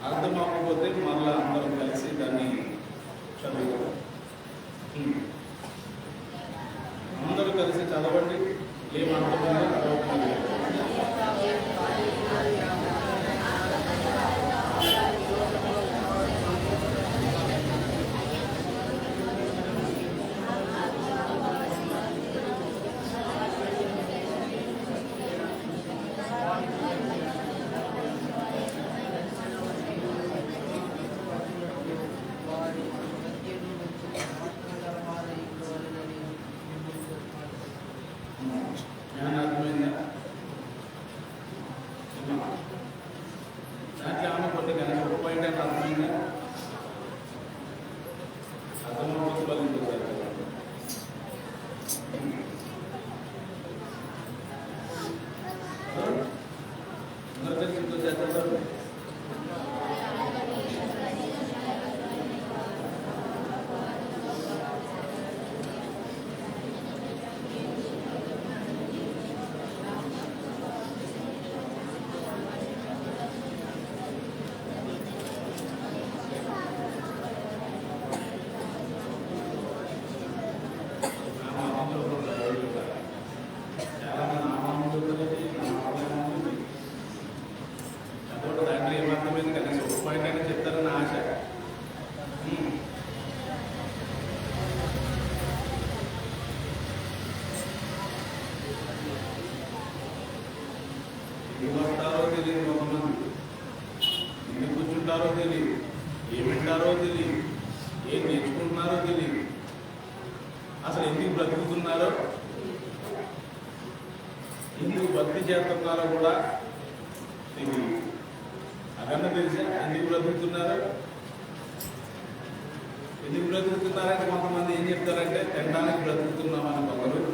అర్థం అవ్వకపోతే మళ్ళీ అందరం కలిసి దాన్ని చదువుతాం. అందరూ కలిసి చదవండి. ఏమర్థమైందో చదవకండి. అర్థమైందా? దాంట్లో ఏమన్నా కొన్ని కనుక ఒక పాయింట్ అంటే అర్థమైందా? అర్థమవుతుంది బలించారు. అందరూ కలిసి ఇంట్లో చేస్తారు. చెప్తారని ఆశ. ఎందుకు వస్తారో తెలియదు, కొంతమంది ఎందుకు కూర్చుంటారో తెలియదు, ఏమింటారో తెలియదు, ఏం నేర్చుకుంటున్నారో తెలియదు, అసలు ఎందుకు బ్రతుకుతున్నారో, ఎందుకు భక్తి చేస్తున్నారో కూడా తెలియదు. అదన్నా తెలిసా ఎందుకు బ్రతుకుతున్నారు? ఎందుకు బ్రతుకుతున్నారంటే కొంతమంది ఏం చెప్తారంటే తినడానికి బ్రతుకుతున్నామని కొందరు,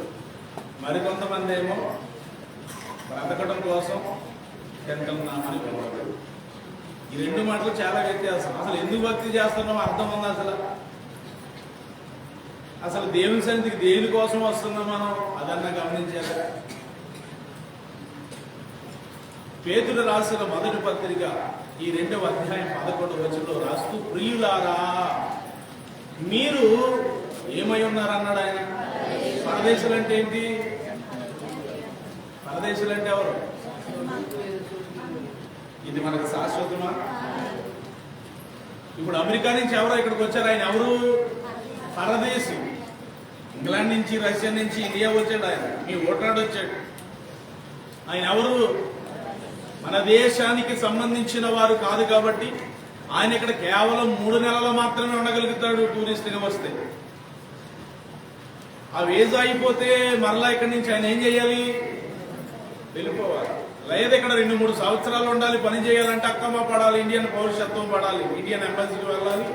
మరికొంతమంది ఏమో బ్రతకడం కోసం తింటున్నామని కొందరు. ఈ రెండు మాటలు చాలా వ్యత్యాసం. అసలు ఎందుకు భక్తి చేస్తున్నామో అర్థం ఉంది. అసలు దేవుని సన్నిధికి దేనికోసం వస్తున్నాం మనం, అదన్నా గమనించాలి. పేతురు రాసిన మొదటి పత్రిక ఈ 2వ అధ్యాయం 11వ వచనంలో రాస్తూ, ప్రియులారా మీరు ఏమై ఉన్నారన్నాడు ఆయన. పరదేశులు అంటే ఏంటి? పరదేశులు అంటే ఎవరు? ఇది మనకు శాశ్వతమా? ఇప్పుడు అమెరికా నుంచి ఎవరో ఇక్కడికి వచ్చారు, ఆయన ఎవరు? పరదేశి. ఇంగ్లాండ్ నుంచి, రష్యా నుంచి ఇండియా వచ్చాడు ఆయన, మీ ఓటాడు వచ్చాడు. ఆయన ఎవరు? మన దేశానికి సంబంధించిన వారు కాదు కాబట్టి ఆయన ఇక్కడ కేవలం 3 నెలలు మాత్రమే ఉండగలుగుతాడు టూరిస్ట్గా వస్తే. ఆ వీసా అయిపోతే మరలా ఇక్కడి నుంచి ఆయన ఏం చేయాలి? వెళ్ళిపోవాలి. లేదా ఇక్కడ 2-3 సంవత్సరాలు ఉండాలి, పని చేయాలంటే అక్కమా పడాలి, ఇండియన్ పౌరసత్వం పడాలి, ఇండియన్ ఎంబసీకి వెళ్ళాలి,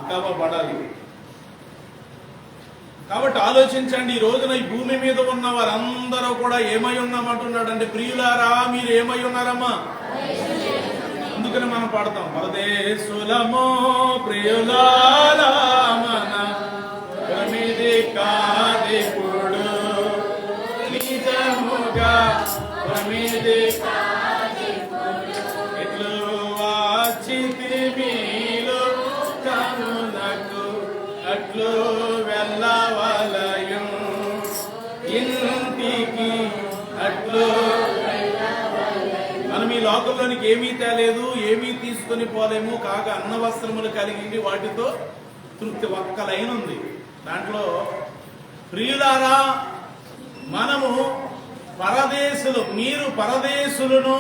అక్కమా పడాలి. కాబట్టి ఆలోచించండి, ఈ రోజున ఈ భూమి మీద ఉన్న వారందరూ కూడా ఏమై ఉన్నామంటున్నాడు అంటే, ప్రియులారా మీరు ఏమై ఉన్నారమ్మా? అందుకని మనం పాడతాం, పరదేశులమో ప్రియులారా మన ప్రమిది కాదిప్పుడు నిజముగా ప్రమిది ఎట్లు వాచితి మీలో కనులకు అట్లు వెళ్ళవలయం ఇంటికి అట్లు. మనం ఈ లోకంలోనికి ఏమీ తేలేదు, ఏమీ తీసుకొని పోలేము, కాగా అన్న వస్త్రములు కలిగి వాటితో తృప్తి. ఒక్క లైన్ ఉంది దాంట్లో, ప్రియులారా మనము పరదేశులు, మీరు పరదేశులను.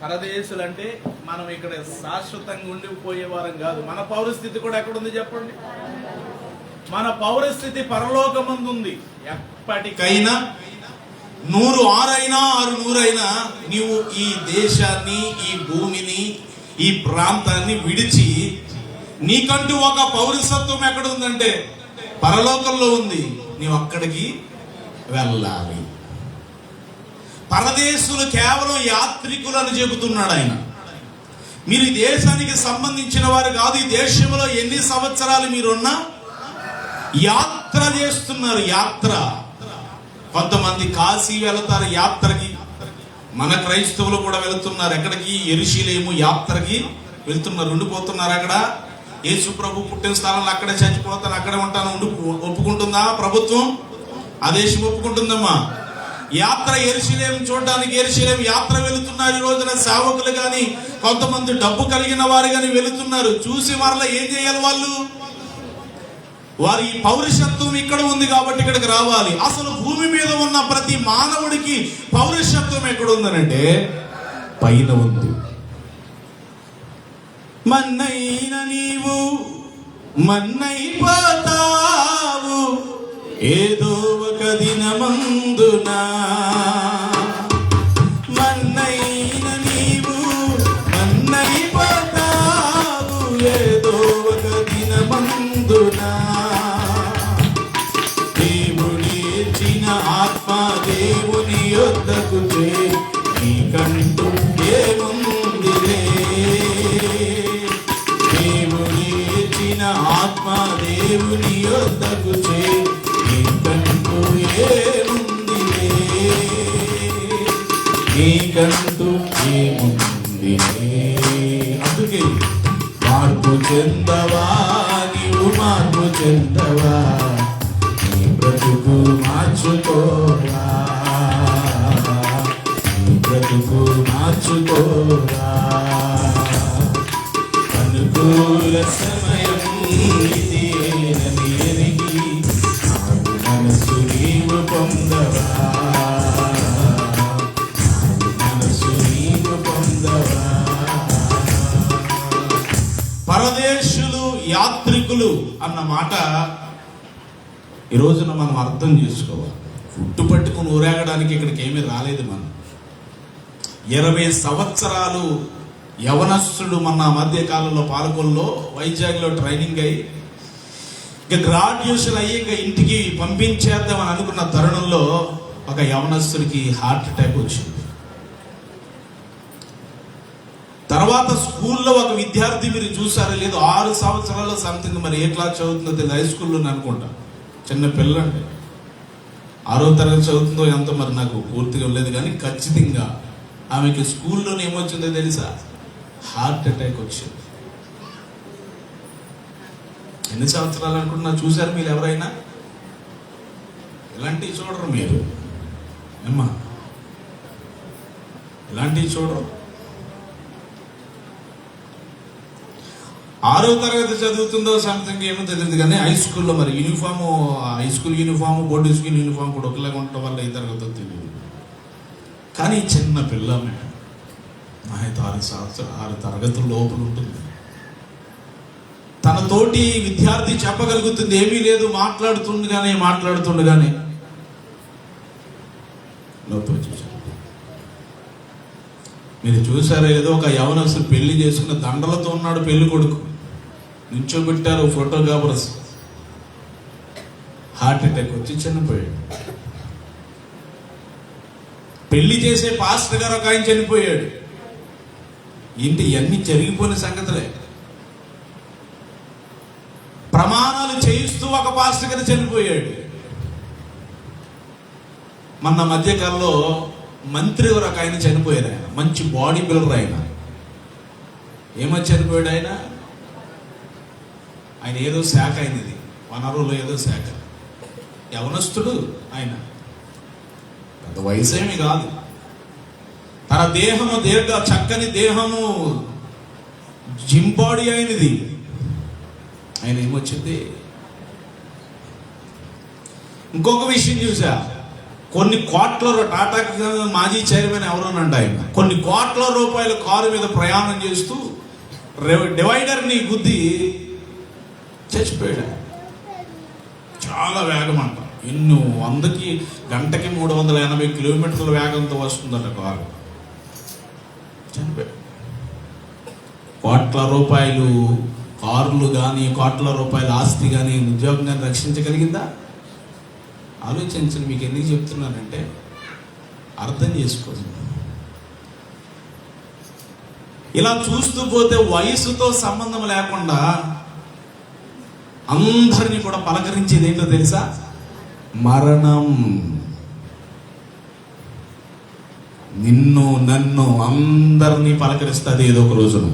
పరదేశులు అంటే మనం ఇక్కడ శాశ్వతంగా ఉండిపోయే వారం కాదు. మన పౌరస్థితి కూడా ఎక్కడుంది చెప్పండి? మన పౌరస్థితి పరలోకమందు ఉంది. ఎప్పటికైనా 100 ఆరైనా 600 అయినా నీవు ఈ దేశాన్ని, ఈ భూమిని, ఈ ప్రాంతాన్ని విడిచి నీకంటూ ఒక పౌరసత్వం ఎక్కడ ఉందంటే పరలోకంలో ఉంది. నీవు అక్కడికి వెళ్ళాలి. పరదేశులు కేవలం యాత్రికులు అని చెబుతున్నాడు ఆయన. మీరు ఈ దేశానికి సంబంధించిన వారు కాదు. ఈ దేశంలో ఎన్ని సంవత్సరాలు మీరున్నా యాత్ర చేస్తున్నారు. యాత్ర. కొంతమంది కాశీ వెళతారు యాత్రకి, మన క్రైస్తవులు కూడా వెళుతున్నారు. ఎక్కడికి? యెరూషలేము యాత్రకి వెళ్తున్నారు. ఉండిపోతున్నారు అక్కడ. యేసు ప్రభు పుట్టిన స్థలంలో అక్కడే చచ్చిపోతాను, అక్కడే ఉంటాను ఒప్పుకుంటుందా ప్రభుత్వం? ఆ దేశం ఒప్పుకుంటుందమ్మా? యాత్ర యెరూషలేము చూడడానికి యెరూషలేము యాత్ర వెళుతున్నారు. ఈ రోజున సేవకులు కానీ కొంతమంది డబ్బు కలిగిన వారు కానీ వెళుతున్నారు. చూసి మరలా ఏం చేయాలి వాళ్ళు? వారి పౌరుషత్వం ఇక్కడ ఉంది కాబట్టి ఇక్కడికి రావాలి. అసలు భూమి మీద ఉన్న ప్రతి మానవుడికి పౌరుషత్వం ఎక్కడ ఉందనంటే పైన ఉంది. మన్నైన నీవు మన్నైపోతావు ఏదో ఒక దినమందున. మన్నైన నీవు మన్నైపోతావు ఏదో ఒక దినమందున. దేవుని ఇచ్చిన ఆత్మ దేవుని యొద్దకు చేరి నీకంటూ ఏముందిలే. దేవుని ఇచ్చిన ఆత్మ దేవుని యొద్దకు చేరి నీకంటూ ఏముందిలే. నీకంటూ ఏముందిలే. అందుకే మార్పు చెందవా, నీవు మార్పు చెందవా, నీ బ్రతుకు మార్చుకోరా, నీ బ్రతుకు మార్చుకోరా. అనుకూల సమయం ఇదేనని ఎరిగి మనసు నీవు పొందవా, మనసు నీవు పొందవా. పరదేశులు యాత్రికులు అన్న మాట ఈ రోజున మనం అర్థం చేసుకోవాలి. ఫుట్టు పట్టుకుని ఊరేగడానికి ఇక్కడికి ఏమీ రాలేదు మనం. 20 సంవత్సరాలు యవనస్తుడు మన మధ్య కాలంలో పాలకొల్లో వైజాగ్లో ట్రైనింగ్ అయ్యి ఇక గ్రాడ్యుయేషన్ అయ్యి ఇక ఇంటికి పంపించేద్దామని అనుకున్న తరుణంలో ఒక యవనస్తుడికి హార్ట్ అటాక్ వచ్చింది. తర్వాత స్కూల్లో ఒక విద్యార్థి, మీరు చూసారో లేదు, 6 సంవత్సరాల సంథింగ్, మరి ఏ క్లాస్ చదువుతుందో తెలియదు, హై స్కూల్లో అనుకుంటా, చిన్న పిల్లండి, 6వ తరగతి చదువుతుందో ఎంతో మరి నాకు పూర్తిగా లేదు, కానీ ఖచ్చితంగా ఆమెకి స్కూల్లోనే ఏమొచ్చిందో తెలుసా? హార్ట్ అటాక్ వచ్చింది. ఎన్ని సంవత్సరాలు అనుకుంటున్నా? చూశారు మీరు ఎవరైనా? ఇలాంటివి చూడరు మీరు అమ్మా, ఇలాంటివి చూడరు. 6వ తరగతి చదువుతుందో సంథింగ్ ఏమో తెలియదు, కానీ హై స్కూల్లో మరి uniform, high school uniform, board school uniform కూడా ఒకలాగా ఉండటం వల్ల ఈ తరగతి తెలియదు. కానీ చిన్న పిల్ల నా 6 తరగతుల లోపల ఉంటుంది. తన తోటి విద్యార్థి చెప్పగలుగుతుంది, ఏమీ లేదు, మాట్లాడుతుండగానే లోపల చూశారు. మీరు చూసారా ఏదో ఒక యవనస్తుడు పెళ్లి చేసుకున్న దండలతో ఉన్నాడు పెళ్లి కొడుకు, నిల్చోబెట్టారు ఫోటోగ్రాఫర్స్. హార్ట్ అటాక్ వచ్చి చనిపోయాడు. పెళ్లి చేసే పాస్టర్ గారు ఒక ఆయన చనిపోయాడు. ఏంటి ఇవన్నీ జరిగిపోయిన సంగతులే. ప్రమాణాలు చేయిస్తూ ఒక పాస్టర్ గారు చనిపోయాడు. మన మధ్యకాలంలో మంత్రి గారు ఒక ఆయన చనిపోయారు. ఆయన మంచి బాడీ బిల్డర్. ఆయన ఏమని చనిపోయాడు? ఆయన ఏదో శాఖ అయినది, వనరులో ఏదో శాఖ, యవనస్తుడు ఆయన, పెద్ద వయసు ఏమి కాదు. తన దేహము చక్కని దేహము, జిమ్ బాడీ అయినది. ఆయన ఏమొచ్చింది? ఇంకొక విషయం చూసా, కొన్ని కోట్ల, టాటాకి మాజీ చైర్మన్ ఎవరోనండి ఆయన, కొన్ని కోట్ల రూపాయల కారు మీద ప్రయాణం చేస్తూ డివైడర్ని గుద్ది చచ్చిపోయాడు. చాలా వేగం అంట, గంటకి 380 కిలోమీటర్ల వేగంతో వస్తుందట కారు. చనిపోయాడు. కోట్ల రూపాయలు కార్లు కానీ, కోట్ల రూపాయల ఆస్తి కానీ, ఉద్యోగం కానీ రక్షించగలిగిందా? ఆలోచించండి. మీకు ఎందుకు చెప్తున్నానంటే అర్థం చేసుకోండి. ఇలా చూస్తూ పోతే వయసుతో సంబంధం లేకుండా అందరినీ కూడా పలకరించేది ఏంటో తెలుసా? మరణం. నిన్ను నన్ను అందరినీ పలకరిస్తుంది ఏదో ఒక రోజున.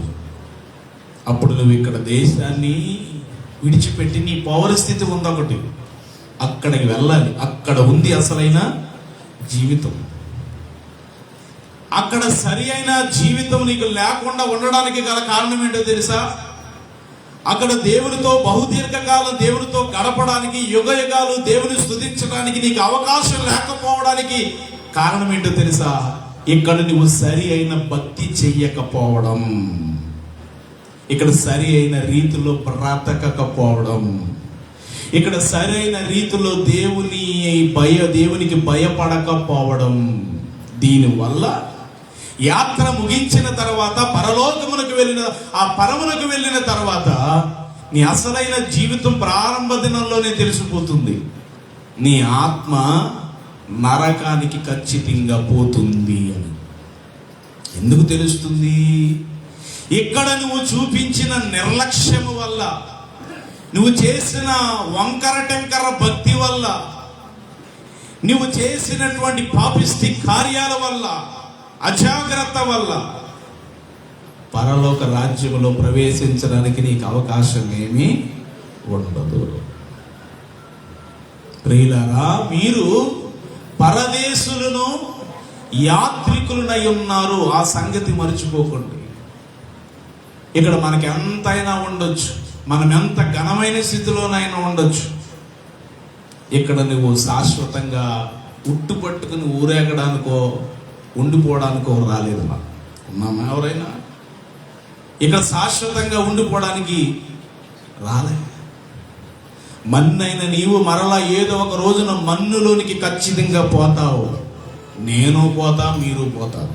అప్పుడు నువ్వు ఇక్కడ దేశాన్ని విడిచిపెట్టి నీ పౌరస్థితి ఉందొకటి, అక్కడికి వెళ్ళాలి. అక్కడ ఉంది అసలైన జీవితం. అక్కడ సరి అయిన జీవితం నీకు లేకుండా ఉండడానికి గల కారణం ఏంటో తెలుసా? అక్కడ దేవునితో బహుదీర్ఘకాలం దేవునితో గడపడానికి, యుగ యుగాలు దేవుని స్తుతించడానికి నీకు అవకాశం లేకపోవడానికి కారణం ఏంటో తెలుసా? ఇక్కడ నువ్వు సరి అయిన భక్తి చెయ్యకపోవడం, ఇక్కడ సరి అయిన రీతిలో బ్రతకకపోవడం, ఇక్కడ సరైన రీతిలో దేవునికి భయపడకపోవడం. దీనివల్ల యాత్ర ముగించిన తర్వాత పరలోకమునకు వెళ్ళిన తర్వాత నీ అసలైన జీవితం ప్రారంభ దినంలోనే తెలిసిపోతుంది. నీ ఆత్మ నరకానికి ఖచ్చితంగా పోతుంది అని. ఎందుకు తెలుస్తుంది? ఇక్కడ నువ్వు చూపించిన నిర్లక్ష్యము వల్ల, నువ్వు చేసిన వంకర టెంకర భక్తి వల్ల, నువ్వు చేసినటువంటి పాపిష్టి కార్యాల వల్ల, అజాగ్రత్త వల్ల పరలోక రాజ్యములో ప్రవేశించడానికి నీకు అవకాశం ఏమీ ఉండదు. ప్రియులారా, మీరు పరదేశులను యాత్రికులనై ఉన్నారు. ఆ సంగతి మర్చిపోకండి. ఇక్కడ మనకి ఎంతైనా ఉండొచ్చు, మనం ఎంత ఘనమైన స్థితిలోనైనా ఉండొచ్చు. ఇక్కడ నువ్వు శాశ్వతంగా ఉట్టుపట్టుకుని ఊరేగడానికో ఉండిపోవడానికో రాలేదు. మనం ఉన్నామా? ఎవరైనా ఇక్కడ శాశ్వతంగా ఉండిపోవడానికి రాలే. మన్నైన నీవు మరలా ఏదో ఒక రోజున మన్నులోనికి ఖచ్చితంగా పోతావు. నేను పోతా, మీరు పోతారు.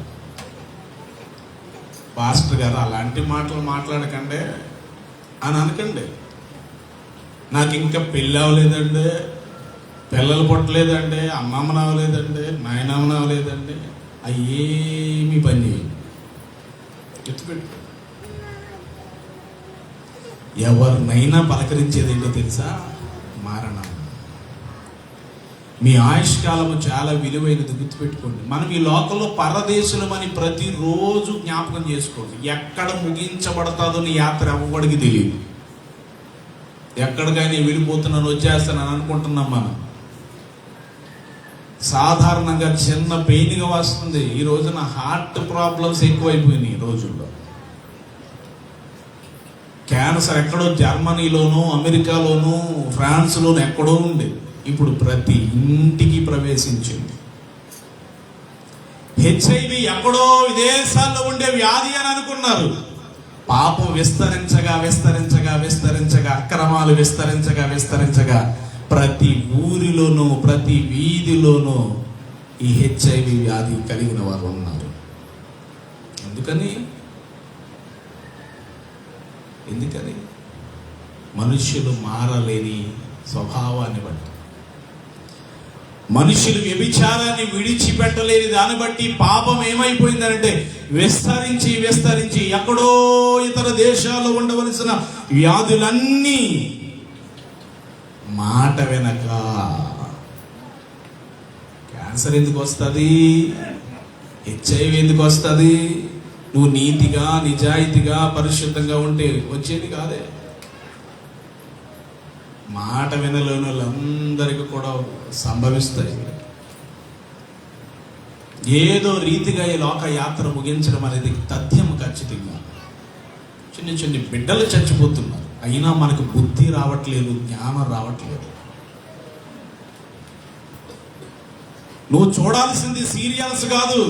పాస్టర్ గారు అలాంటి మాటలు మాట్లాడకండి అని అనకండి. నాకు ఇంకా పెళ్ళి అవ్వలేదండి, పిల్లలు పుట్టలేదండి, అమ్మమ్మని అవ్వలేదండి, నాయనమ్మని అవ్వలేదండి, అయ్యేమి పని చేయండి. ఎత్తుపెట్టు. ఎవరినైనా పలకరించేది ఏంటో తెలుసా? మరణం. మీ ఆయుష్కాలము చాలా విలువైనది, గుర్తుపెట్టుకోండి. మనం ఈ లోకంలో పరదేశులమని ప్రతిరోజు జ్ఞాపకం చేసుకోండి. ఎక్కడ ముగించబడతాదో నీ యాత్ర ఎవ్వడికి తెలియదు. ఎక్కడికైనా వెళ్ళిపోతున్నాను, వచ్చేస్తానని అనుకుంటున్నాం మనం. సాధారణంగా చిన్న పెయిన్గా వస్తుంది. ఈ రోజున హార్ట్ ప్రాబ్లమ్స్ ఎక్కువైపోయినాయి. ఈ రోజుల్లో క్యాన్సర్ ఎక్కడో జర్మనీలోనూ, అమెరికాలోనూ, ఫ్రాన్స్లోనూ ఎక్కడో ఉండేది, ఇప్పుడు ప్రతి ఇంటికి ప్రవేశించింది. హెచ్ఐవి ఎక్కడో విదేశాల్లో ఉండే వ్యాధి అని అనుకున్నారు. పాపం విస్తరించగా అక్రమాలు విస్తరించగా ప్రతి ఊరిలోనూ, ప్రతి వీధిలోనూ ఈ హెచ్ఐవి వ్యాధి కలిగిన వారు ఉన్నారు. ఎందుకని మనుష్యులు మారలేని స్వభావాన్ని బట్టి, మనుషులు వ్యభిచారాన్ని విడిచిపెట్టలేని దాన్ని బట్టి పాపం ఏమైపోయిందంటే విస్తరించి ఎక్కడో ఇతర దేశాల్లో ఉండవలసిన వ్యాధులన్నీ మాట వెనక. క్యాన్సర్ ఎందుకు వస్తుంది? హెచ్ఐవి ఎందుకు వస్తుంది? నువ్వు నీతిగా, నిజాయితీగా, పరిశుద్ధంగా ఉంటే వచ్చేది కాదే. మాట వినలేని వాళ్ళందరికీ కూడా సంభవిస్తాయి. ఏదో రీతిగా ఈ లోక యాత్ర ముగించడం అనేది తథ్యం. ఖచ్చితంగా చిన్న బిడ్డలు చచ్చిపోతున్నారు, అయినా మనకు బుద్ధి రావట్లేదు, జ్ఞానం రావట్లేదు. నువ్వు చూడాల్సింది సీరియల్స్ కాదు,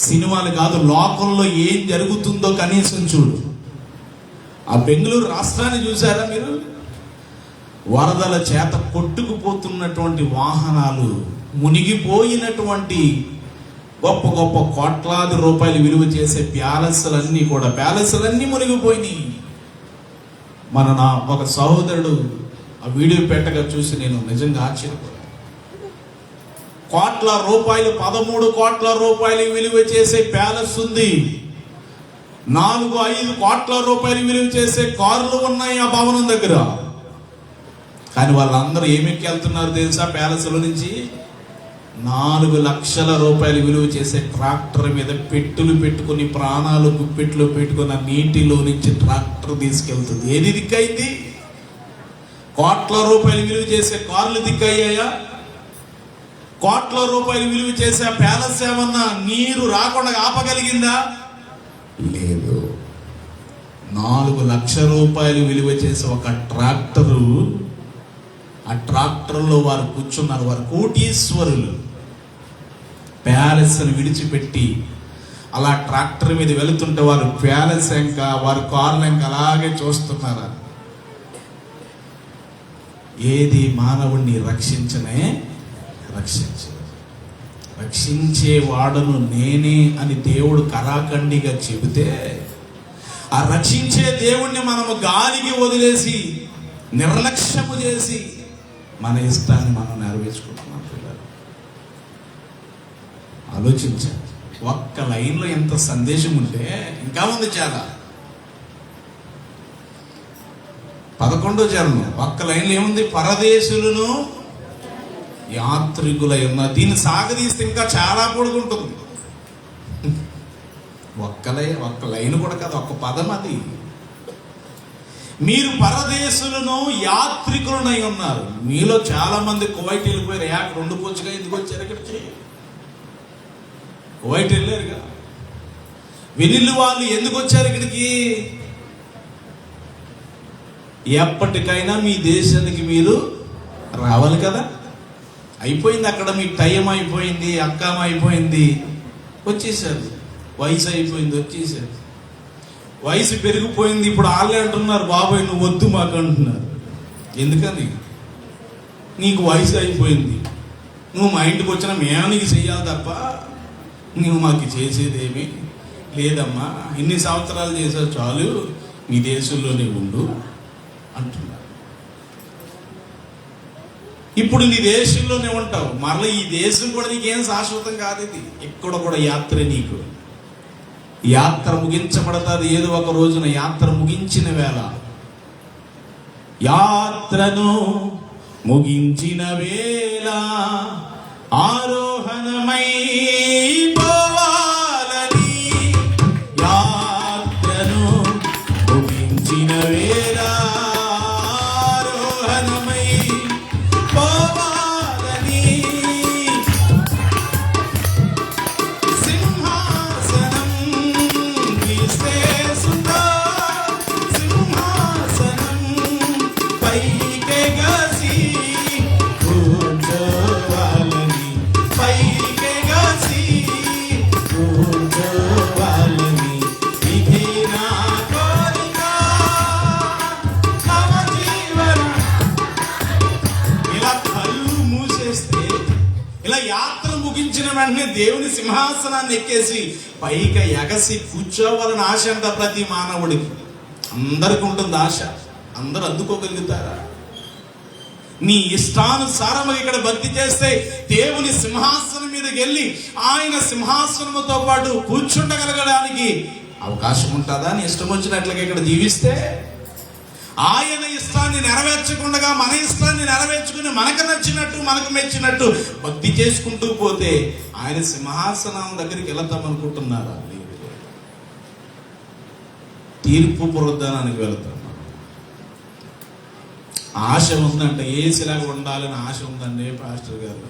సినిమాలు కాదు, లోకంలో ఏం జరుగుతుందో కనీసం చూడు. ఆ బెంగళూరు రాష్ట్రాన్ని చూసారా మీరు? వరదల చేత కొట్టుకుపోతున్నటువంటి వాహనాలు, మునిగిపోయినటువంటి గొప్ప గొప్ప కోట్లాది రూపాయలు విలువ చేసే ప్యాలెస్లన్నీ మునిగిపోయినాయి. నా ఒక సహోదరుడు ఆ వీడియో పెట్టగా చూసి నేను నిజంగా ఆశ్చర్యపోయాను. కోట్ల రూపాయలు, 13 కోట్ల రూపాయలు విలువ చేసే ప్యాలెస్ ఉంది, 4-5 కోట్ల రూపాయలు విలువ చేసే కార్లు ఉన్నాయి ఆ భవనం దగ్గర. కానీ వాళ్ళందరూ ఏమెక్కి వెళ్తున్నారు తెలుసా? ప్యాలెస్లో నుంచి 4 లక్షల రూపాయలు విలువ చేసే ట్రాక్టర్ మీద పెట్టులు పెట్టుకుని ప్రాణాలు గుప్పెట్లు పెట్టుకున్న నీటిలో నుంచి ట్రాక్టర్ తీసుకెళ్తుంది. ఏది దిక్కైంది? కోట్ల రూపాయలు విలువ చేసే కార్లు దిక్కయ్యాయా? కోట్ల రూపాయలు విలువ చేసే ప్యాలెస్ ఏమన్నా నీరు రాకుండా ఆపగలిగిందా? లేదు. 4 లక్షల రూపాయలు విలువ చేసే ఒక ట్రాక్టరు, ఆ ట్రాక్టర్లో వారు కూర్చున్నారు. వారు కోటీశ్వరులు. ప్యాలెస్ని విడిచిపెట్టి అలా ట్రాక్టర్ మీద వెళుతుంటే వారు ప్యాలెస్ ఎంక, వారు కార్లు ఎంక అలాగే చూస్తున్నారా? ఏది మానవుణ్ణి రక్షించే వాడను నేనే అని దేవుడు కరాఖండిగా చెబితే, ఆ రక్షించే దేవుణ్ణి మనము గాలికి వదిలేసి నిర్లక్ష్యము చేసి మన ఇష్టాన్ని మనం నెరవేర్చుకుంటున్నాం. పిల్లలు ఆలోచించాలి. ఒక్క లైన్లో ఎంత సందేశం ఉంటే ఇంకా ఉంది. చాలా 11వ చరణం ఒక్క లైన్లో ఏముంది? పరదేశులను యాత్రికులై ఉన్న. దీన్ని సాగదీస్తే ఇంకా చాలా పొడుగుంటుంది. ఒక్క లైన్ కూడా కాదు, ఒక్క పదం అది. మీరు పరదేశులను యాత్రికులనై ఉన్నారు. మీలో చాలా మంది కువైట్ వెళ్ళిపోయారు. అక్కడ ఉండిపోవచ్చుగా, ఎందుకు వచ్చారు ఇక్కడికి? కువైట్ వెళ్ళారుగా. వెనిల్లు వాళ్ళు ఎందుకు వచ్చారు ఇక్కడికి? ఎప్పటికైనా మీ దేశానికి మీరు రావాలి కదా. అయిపోయింది అక్కడ, మీ టైం అయిపోయింది, అక్కం అయిపోయింది, వచ్చేసారు. వయసు అయిపోయింది, వచ్చేసారు. వయసు పెరిగిపోయింది. ఇప్పుడు వాళ్ళే అంటున్నారు, బాబాయ్ నువ్వు వద్దు మాకు అంటున్నారు. ఎందుకని? నీకు వయసు అయిపోయింది, నువ్వు మా ఇంటికి వచ్చినా మేము నీకు చెయ్యాలి తప్ప నువ్వు మాకు చేసేదేమీ లేదమ్మా. ఇన్ని సంవత్సరాలు చేసావు, చాలు, మీ దేశంలోనే ఉండు అంటున్నారు. ఇప్పుడు నీ దేశంలోనే ఉంటావు, మరలా ఈ దేశం కూడా నీకేం శాశ్వతం కాదు. ఇది ఇక్కడ కూడా యాత్ర. నీకు యాత్ర ముగించబడతాది ఏదో ఒక రోజున. యాత్ర ముగించిన వేళ, యాత్రను ముగించిన వేళ ఆరోహణమై పోవాలని, యాత్రను ముగించిన వేళ ఆరోహణమై పోవాలని, సింహాసనం క్రీస్తేసుతో, సింహాసనం పైకెగసి కూర్చోవాలని, పైకెగసి కూర్చోవాలని, ఇది నా కోరిక నవ జీవన. ఇలా కళ్ళు మూసేస్తే, ఇలా యాత్ర ముగించిన వెంటనే దేవుని సింహాసనాన్ని ఎక్కేసి పైకి ఎగసి కూర్చోవాలని ఆశ అంట ప్రతి మానవుడికి. అందరికి ఉంటుంది ఆశ. అందరూ అందుకోగలుగుతారా? నీ ఇష్టానుసారముగా ఇక్కడ భక్తి చేస్తే దేవుని సింహాసనం మీదకి వెళ్ళి ఆయన సింహాసనముతో పాటు కూర్చుండగలగడానికి అవకాశం ఉంటుందా? నీ ఇష్టం వచ్చినట్లుగా ఇక్కడ జీవిస్తే ఆయన ఇష్టాన్ని నెరవేర్చకుండా మన ఇష్టాన్ని నెరవేర్చుకుని మనకు నచ్చినట్టు మనకు మెచ్చినట్టు భక్తి చేసుకుంటూ పోతే ఆయన సింహాసనం దగ్గరికి వెళతాం అనుకుంటున్నారా? తీర్పు పునరుద్ధానానికి వెళతాం. ఆశ ఉందంట, ఏసులాగా ఉండాలని ఆశ ఉందండి పాస్టర్ గారు.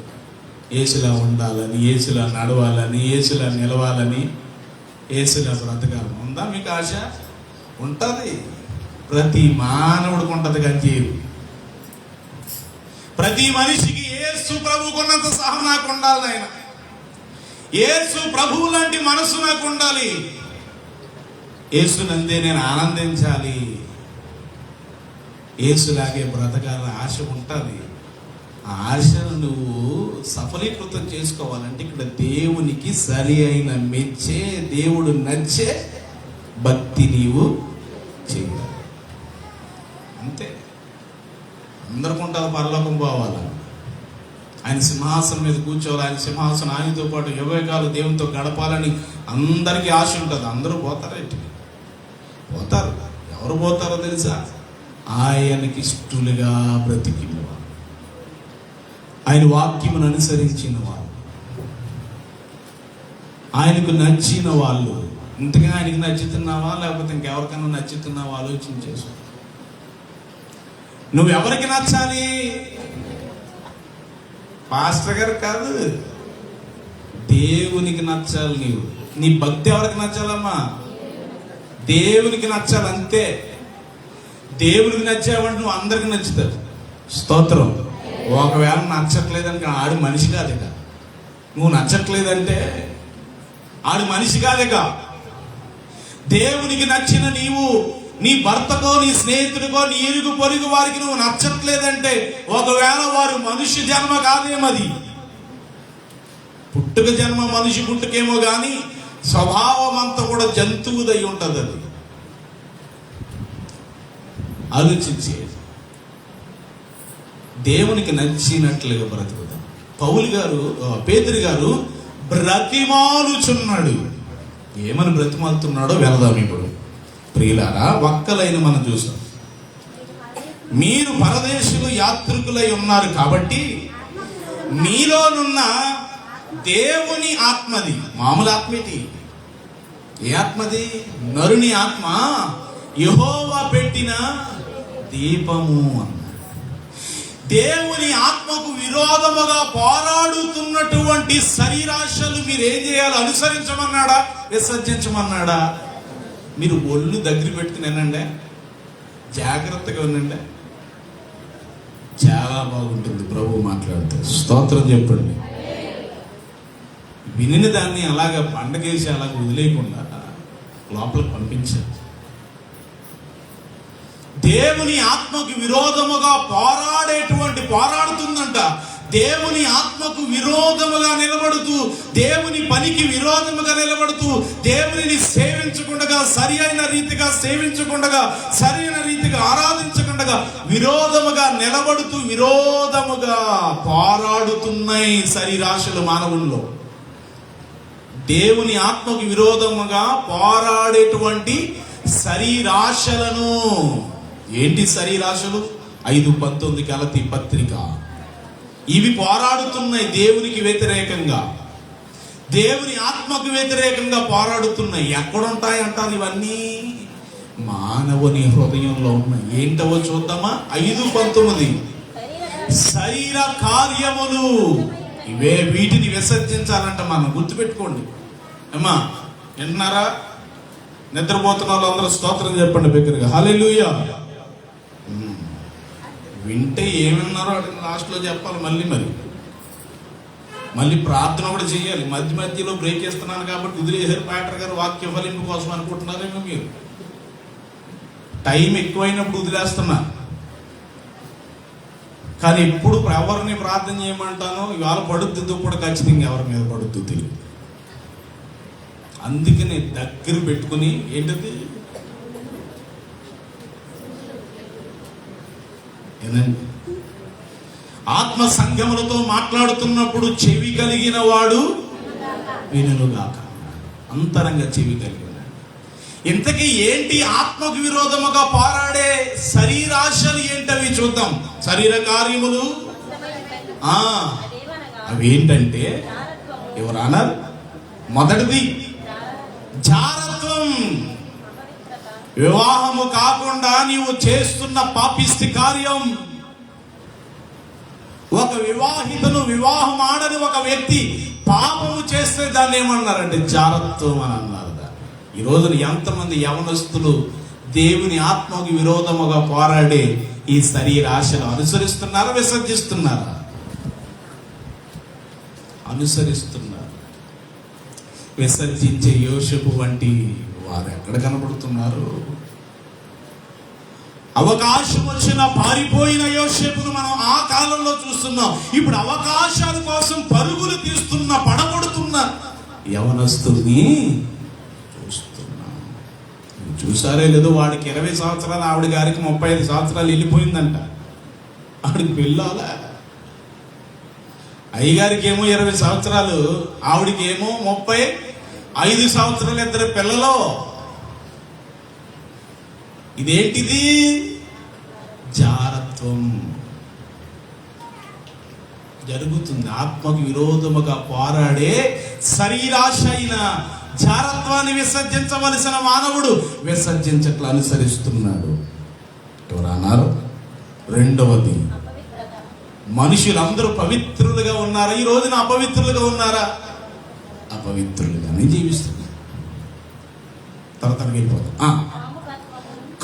ఏసులా ఉండాలని, ఏసులా నడవాలని, ఏసులా నిలవాలని, ఏసులా బ్రతకాలని ఉందా మీకు ఆశ? ఉంటుంది. ప్రతి మానవుడికి ఉంటుంది. కానీ ప్రతి మనిషికి యేసు ప్రభువుకున్నంత సహనం నాకు ఉండాలి. ఆయన యేసు ప్రభువు లాంటి మనసు నాకు ఉండాలి. యేసునందే నేను ఆనందించాలి, యేసులాగే బ్రతకాలని ఆశ ఉంటుంది. ఆ ఆశను నువ్వు సఫలీకృతం చేసుకోవాలంటే ఇక్కడ దేవునికి సరి అయిన మెచ్చే, దేవుడు నచ్చే భక్తి నీవు చేయాలి. అంతే. అందరికి ఉంటుంది పరలోకం పోవాలని, ఆయన సింహాసనం మీద కూర్చోవాలి, ఆయన సింహాసనం ఆయనతో పాటు యువకాలు దేవునితో గడపాలని అందరికీ ఆశ ఉంటుంది. అందరూ పోతారేంటి? పోతారు. ఎవరు పోతారో తెలుసా? ఆయనకి ఇష్టలుగా బ్రతికిన వారు, ఆయన వాక్యమును అనుసరించిన వారు, ఆయనకు నచ్చిన వాళ్ళు. ఇంతగా ఆయనకి నచ్చుతున్నావా లేకపోతే ఇంకెవరికైనా నచ్చుతున్నావా ఆలోచన చేసుకో. నువ్వెవరికి నచ్చాలి? పాస్టర్ గారు కాదు, దేవునికి నచ్చాలి. నీ భక్తి ఎవరికి నచ్చాలమ్మా? దేవునికి నచ్చాలి, అంతే. దేవునికి నచ్చావంటే నువ్వు అందరికి నచ్చుతావు. స్తోత్రం. ఒకవేళ నచ్చట్లేదని ఆడు మనిషి కాదుగా. నువ్వు నచ్చట్లేదంటే ఆడు మనిషి కాదుగా. దేవునికి నచ్చిన నీవు నీ భర్తకో నీ స్నేహితుడికో నీ ఇరుగు పొరుగు వారికి నువ్వు నచ్చట్లేదంటే ఒకవేళ వారు మనుష్య జన్మ కాదేమది. పుట్టుక జన్మ మనిషి పుట్టుకేమో కానీ స్వభావం అంతా కూడా జంతువుదై ఉంటుంది. అది ఆలోచించే దేవునికి నచ్చినట్లుగా బ్రతుకుతాం. పేతురు గారు బ్రతిమాలుచున్నాడు. ఏమని బ్రతిమాలుతున్నాడో వెళదాం ఇప్పుడు. ప్రియులారా, ఒక్కలైన మనం చూసాం. మీరు పరదేశులు యాత్రికులై ఉన్నారు కాబట్టి మీలోనున్న దేవుని ఆత్మది. మామూలు ఆత్మేటి? ఏ ఆత్మది? నరుని ఆత్మ యెహోవా పెట్టిన దీపము అన్న. దేవుని ఆత్మకు విరోధముగా పోరాడుతున్నటువంటి శరీరాశలు మీరు ఏం చేయాలి? అనుసరించమన్నాడా విసర్జించమన్నాడా? మీరు ఒళ్ళు దగ్గర పెట్టుకుని వినండి, జాగ్రత్తగా వినండి, చాలా బాగుంటుంది ప్రభు మాట్లాడుతారు. స్తోత్రం చెప్పండి. వినిన దాన్ని అలాగా పండగేసి అలాగ వదిలేయకుండా లోపలికి పంపించారు. దేవుని ఆత్మకు విరోధముగా పోరాడుతుందంట. దేవుని ఆత్మకు విరోధముగా నిలబడుతూ, దేవుని పనికి విరోధముగా నిలబడుతూ, దేవునిని సేవించకుండా సరి అయిన రీతిగా సేవించకుండా సరి అయిన రీతిగా ఆరాధించకుండా విరోధముగా నిలబడుతూ విరోధముగా పోరాడుతున్నాయి శరీరాశలు మానవుల్లో. దేవుని ఆత్మకు విరోధముగా పోరాడేటువంటి శరీరాశలను, ఏంటి శరీరాశలు? 5:19 గలతీ పత్రిక. ఇవి పోరాడుతున్నాయి దేవునికి వ్యతిరేకంగా, దేవుని ఆత్మకు వ్యతిరేకంగా పోరాడుతున్నాయి. ఎక్కడుంటాయి అంటారు ఇవన్నీ? మానవుని హృదయంలో ఉన్నాయి. ఏంటవో చూద్దామా? 5:19 శరీర కార్యములు. ఇవే, వీటిని విసర్జించాలంట. మనం గుర్తుపెట్టుకోండి అమ్మా. వింటున్నారా? నిద్రపోతున్న వాళ్ళందరూ స్తోత్రం చెప్పండి బిగ్గరగా. హల్లెలూయా. వింటే ఏమన్నారో అడిగిన లాస్ట్లో చెప్పాలి. మళ్ళీ ప్రార్థన కూడా చేయాలి. మధ్యలో బ్రేక్ ఇస్తున్నాను కాబట్టి వదిలేసారు పాటర్ గారు వాక్య ఫలింపు కోసం అనుకుంటున్నారేమో మీరు. టైం ఎక్కువైనప్పుడు వదిలేస్తున్నా. కానీ ఇప్పుడు ఎవరిని ప్రార్థన చేయమంటానో ఇవాళ పడుద్ది దుప్పుడు ఖచ్చితంగా ఎవరి మీద పడుద్దు తెలియదు. అందుకని దగ్గర పెట్టుకుని ఏంటది ఏనండి, ఆత్మ సంఘములతో మాట్లాడుతున్నప్పుడు చెవి కలిగిన వాడు వినుగాక. అంతరంగ చెవి కలిగిన. ఇంతకీ ఏంటి ఆత్మకు విరోధముగా పోరాడే శరీరాశలు ఏంటవి చూద్దాం. శరీర కార్యములు అవి ఏంటంటే ఎవరన్నారు? మొదటిది జారత్వం. వివాహము కాకుండా నీవు చేస్తున్న పాపిష్టి కార్యం. ఒక వివాహితను, వివాహం ఆడని ఒక వ్యక్తి పాపము చేస్తే దాన్ని ఏమన్నారంటే జారత్వం అని అన్నారు. ఈ రోజున ఎంతమంది యవనస్తులు దేవుని ఆత్మకు విరోధముగా పోరాడే ఈ శరీరాశను అనుసరిస్తున్నారా విసర్జిస్తున్నారా? అనుసరిస్తున్నారు. విసర్జించే యోసేపు వంటి వారు ఎక్కడ కనబడుతున్నారు? అవకాశం వచ్చిన పారిపోయిన యోసేపును మనం ఆ కాలంలో చూస్తున్నాం. ఇప్పుడు అవకాశాల కోసం పరుగులు తీస్తున్న, పడబడుతున్న యవనస్తుల్ని చూస్తున్నాం. చూసారే లేదో, వాడికి 20 సంవత్సరాలు, ఆవిడ గారికి 35 సంవత్సరాలు వెళ్ళిపోయిందంట. ఆవిడకి పెళ్ళాలా? అయ్యగారికి ఏమో 20 సంవత్సరాలు, ఆవిడికి ఏమో 35 సంవత్సరాలు, ఇద్దరు పిల్లలు. ఇదేంటిది? జారత్వం. జరుగుతుంది. ఆత్మకు విరోధముగా పోరాడే శరీరాశ అయిన జారత్వాన్ని విసర్జించవలసిన మానవుడు విసర్జించట్లు అనుసరిస్తున్నాడు. ఎవరు అన్నారు? రెండవది, మనుషులందరూ పవిత్రులుగా ఉన్నారా? ఈ రోజున అపవిత్రులుగా ఉన్నారా? అపవిత్రులుగానే జీవిస్తున్నారు. తర్వాత వెళ్ళిపోతాం.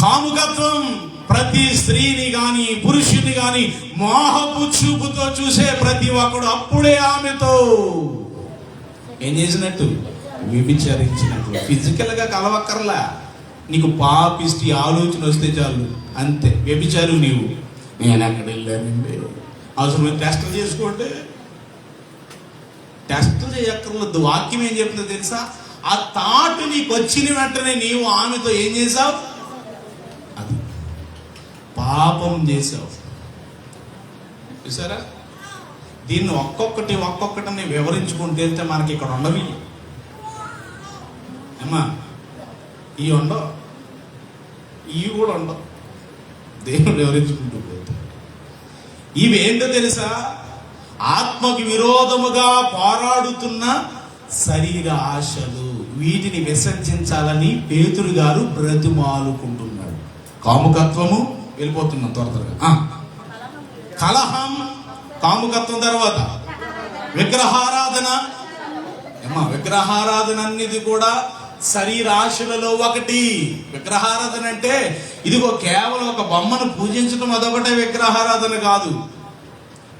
కాముకత్వం, ప్రతి స్త్రీని గాని పురుషుని గాని మోహపు చూపుతో చూసే ప్రతి ఒక్కడు అప్పుడే ఆమెతో ఏం చేసినట్టు? వ్యభిచరించినట్లు. ఫిజికల్ గా కలవక్కర్లా, నీకు పాపిష్టి ఆలోచన వస్తే చాలు, అంతే వ్యభిచారు నీవు. నేను ఎక్కడ వెళ్ళానండి, అవసరమైన టెస్టులు చేసుకోండి. టెస్టులు చేయక్కర్లేదు. వాక్యం ఏం చెప్తుందో తెలుసా? ఆ తాటు నీకు వచ్చిన వెంటనే నీవు ఆమెతో ఏం చేసావు? అది పాపం చేసావు. చూసారా? దీన్ని ఒక్కొక్కటి వివరించుకుంటే మనకి ఇక్కడ ఉండవి అమ్మా. ఇవి ఉండవు, ఇవి కూడా ఉండవు. దేవుడు వివరించుకుంటూ పోతే ఇవేంటో తెలుసా? ఆత్మకి విరోధముగా పోరాడుతున్న శరీర ఆశలు. వీటిని విసర్జించాలని పేతురు గారు బ్రతిమాలుకుంటున్నాడు. కాముకత్వము, వెళ్ళిపోతున్నాం త్వరగా. కలహం, కాముకత్వం తర్వాత విగ్రహారాధన. విగ్రహారాధన అనేది కూడా శరీరాశలలో ఒకటి. విగ్రహారాధన అంటే ఇదిగో కేవలం ఒక బొమ్మను పూజించడం అదొకటే విగ్రహారాధన కాదు.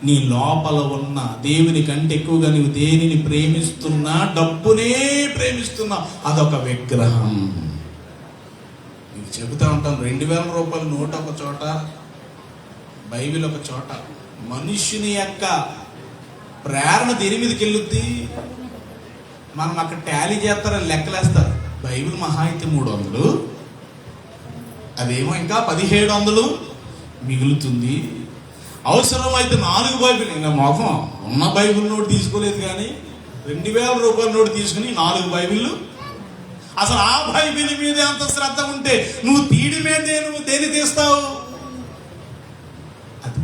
నీ లోపల ఉన్న దేవుని కంటే ఎక్కువగా నీవు దేనిని ప్రేమిస్తున్నా, డబ్బునే ప్రేమిస్తున్నా, అదొక విగ్రహం. నీకు చెబుతా ఉంటాను, 2000 రూపాయల నోట్ ఒక చోట, బైబిల్ ఒక చోట. మనుషుని యొక్క ప్రేరణ దేని మీదకి వెళ్ళుద్ది? మనం అక్కడ టాలీ చేస్తారని లెక్కలేస్తారు. బైబిల్ మహా అయితే 300, అదేమో ఇంకా 1700 మిగులుతుంది. అవసరమైతే 4 బైబిల్. ఇంకా మొఖం ఉన్న బైబిల్ నోటు తీసుకోలేదు, కానీ 2000 రూపాయల నోటు తీసుకుని 4 బైబిళ్ళు. అసలు ఆ బైబిల్ మీద అంత శ్రద్ధ ఉంటే నువ్వు తీడి మీదే నువ్వు దేని తీస్తావు? అది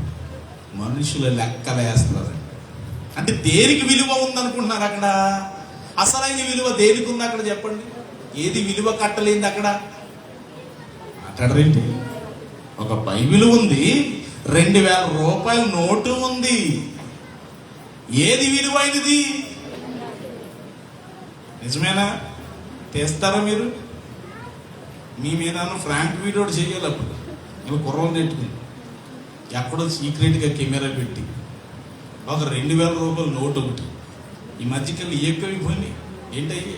మనుషుల లెక్కలేస్తున్నారు. అంటే దేనికి విలువ ఉందనుకుంటున్నారు అక్కడ? అసలైన విలువ దేనికి ఉంది అక్కడ చెప్పండి? ఏది విలువ కట్టలేంది అక్కడ? మాట్లాడరేంటి? ఒక బైబిల్ ఉంది, 2000 రూపాయల నోటు ఉంది. ఏది విలువైనది? నిజమేనా? తెస్తారా మీరు? మీ మీద ఫ్రాంక్ వీడియో చేయాలి. అప్పుడు మీరు కుర్రలు నెట్టుకుని ఎక్కడో సీక్రెట్గా కెమెరా పెట్టి ఒక 2000 రూపాయల నోటు ఒకటి. ఈ మధ్యకాలం ఎక్కువైపోయింది. ఏంటయ్యి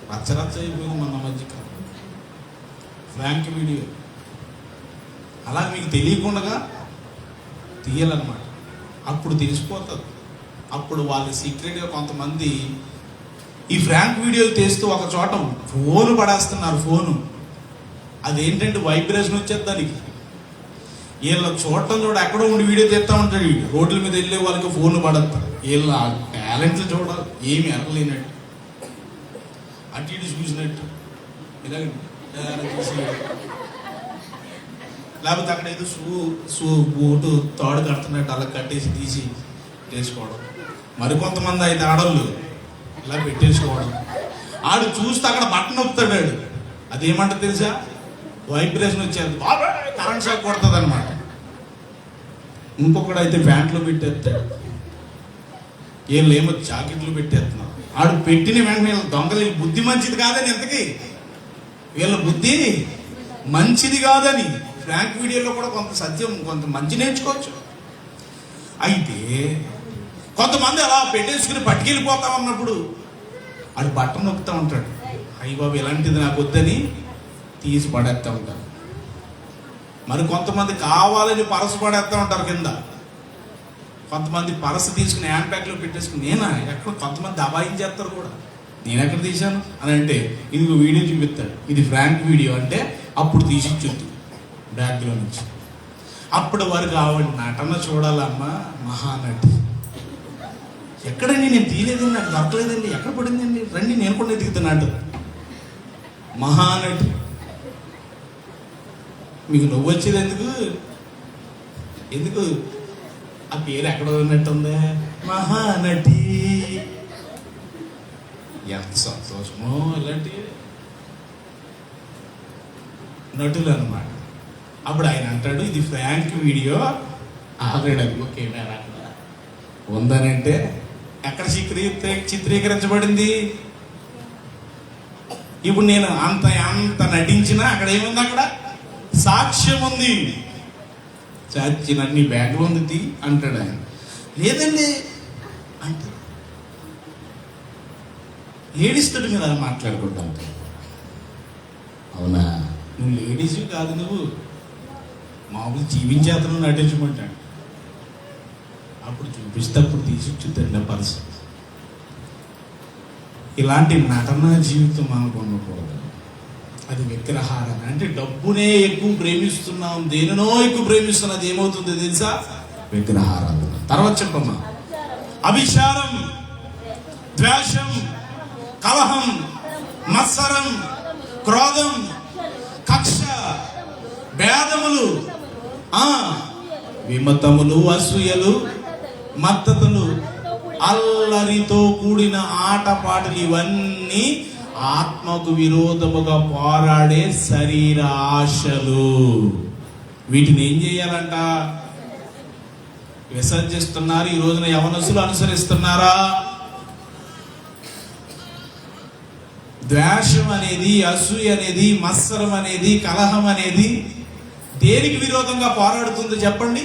రచ్చరచ్చ అయిపోయింది మన మధ్యకాలం ఫ్రాంక్ వీడియో. అలా మీకు తెలియకుండా తీయాలన్నమాట. అప్పుడు తెలిసిపోతుంది. అప్పుడు వాళ్ళు సీక్రెట్గా కొంతమంది ఈ ఫ్రాంక్ వీడియోలు తీస్తూ ఒక చోట ఫోను పడేస్తున్నారు. ఫోను అదేంటంటే వైబ్రేషన్ వచ్చేది దానికి. వీళ్ళ చూడటం చూడ ఎక్కడో ఉండి వీడియో తీస్తా ఉంటాడు. రోడ్ల మీద వెళ్ళే వాళ్ళకి ఫోన్ పడతారు. వీళ్ళ టాలెంట్లు చూడాలి, ఏమి ఎరగలేనట్టు, అటు ఇటు చూసినట్టు, ఇలాగ లేకపోతే అక్కడ ఏదో బూటు తాడు కడుతున్నట్టు అలా కట్టేసి తీసి పెట్టేసుకోవడం. మరికొంతమంది అయితే ఆడళ్ళు ఇలా పెట్టేసుకోవడం. ఆడు చూస్తే అక్కడ బట్టన్ నొప్పుతాడు. ఆడు అదేమంట తెలుసా? వైబ్రేషన్ వచ్చేది, బాగా కరెంట్ షాక్ కొడుతుంది అనమాట. ఇంకొకడు అయితే ప్యాంట్లు పెట్టేస్తాడు, వీళ్ళు ఏమో జాకెట్లు పెట్టేస్తున్నారు. ఆడు పెట్టిన వెంటనే దొంగలు బుద్ధి మంచిది కాదని, ఎంతకి వీళ్ళ బుద్ధి మంచిది కాదని. ఫ్రాంక్ వీడియోలో కూడా కొంత సత్యం, కొంత మంచి నేర్చుకోవచ్చు. అయితే కొంతమంది అలా పెట్టేసుకుని పట్టుకెళ్ళిపోతా ఉన్నప్పుడు ఆడు బట్టను నొక్కుతూ ఉంటాడు. అయ్యి బాబు ఇలాంటిది నాకు వద్దని తీసి పడేస్తూ ఉంటారు. మరి కొంతమంది కావాలని పరస పడేస్తూ ఉంటారు కింద. కొంతమంది పరస తీసుకుని హ్యాండ్ బ్యాగ్లో పెట్టేసుకుని, నేనా ఎక్కడ కొంతమంది దబాయించేస్తారు కూడా. నేను ఎక్కడ తీశాను అని అంటే ఇదిగో వీడియో చూపిస్తాడు, ఇది ఫ్రాంక్ వీడియో అంటే అప్పుడు తీసిచ్చుద్ది బ్యాగ్లో నుంచి. అప్పటి వరకు ఆవిడ నటన చూడాలమ్మా, మహానటి. ఎక్కడండి నేను తీయలేదండి, నాకు దొరకలేదండి, ఎక్కడ పడిందండి, రండి నేను కూడా ఎదుగుతున్నాడు. మహానటి. మీకు నవ్వు వచ్చేది ఎందుకు? ఆ పేరు ఎక్కడ ఉన్నట్టుందే, మహానటి. ఎంత సంతోషమో ఇలాంటి నటులు అన్నమాట. అప్పుడు ఆయన అంటాడు, ఇది ఫ్రాంక్ వీడియో, ఆల్రెడీ అది కెమెరా అక్కడ ఉందనంటే ఎక్కడ చిత్రీకరించబడింది. ఇప్పుడు నేను అంత నటించినా అక్కడ ఏముంది, అక్కడ సాక్ష్యం ఉంది. చాచినన్ని బ్యాగ్లు ఉంది అంటాడు ఆయన. లేదండి అంటే లేడీస్తో మీరు అలా మాట్లాడుకుంటా. అవునా, నువ్వు లేడీస్ కాదు, నువ్వు మామూలు జీవించేతను నటించమంటాడు. అప్పుడు చూపిస్తే అప్పుడు తీసుకొచ్చుద్దండి పరిస్థితి. ఇలాంటి నటన జీవితం మనకు ఉండకూడదు. అది విగ్రహారాధన. అంటే డబ్బునే ఎక్కువ ప్రేమిస్తున్నాం, దేనినో ఎక్కువ ప్రేమిస్తున్నాం, అది ఏమవుతుంది తెలుసా, విగ్రహారాధన. తర్వాత చెప్పమ్మా, అభిచారం, ద్వేషం, కలహం, మత్సరం, క్రోధం, కక్ష, భేదములు, విమతములు, అసూయలు, మత్తతులు, అల్లరితో కూడిన ఆటపాటలు, ఇవన్నీ ఆత్మకు విరోధముగా పోరాడే శరీర ఆశలు. వీటిని ఏం చేయాలంట, విసర్జిస్తున్నారు. ఈ రోజున యవనసులు అనుసరిస్తున్నారా? ద్వేషం అనేది, అసూయ అనేది, మత్సరం అనేది, కలహం అనేది దేనికి విరోధంగా పోరాడుతుంది చెప్పండి?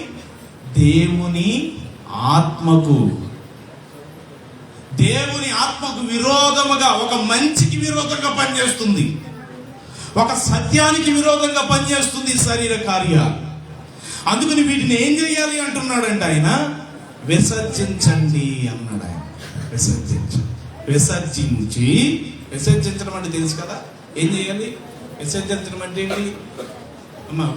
దేవుని ఆత్మకు. దేవుని ఆత్మకు విరోధముగా, ఒక మంచికి విరోధంగా పనిచేస్తుంది, ఒక సత్యానికి విరోధంగా పనిచేస్తుంది శరీర కార్యాలు. అందుకని వీటిని ఏం చేయాలి అంటున్నాడంటే ఆయన, విసర్జించండి అన్నాడు ఆయన. విసర్జించి, విసర్జించడం అంటే తెలుసు కదా, ఏం చేయాలి? విసర్జించడం అంటే ఏంటి?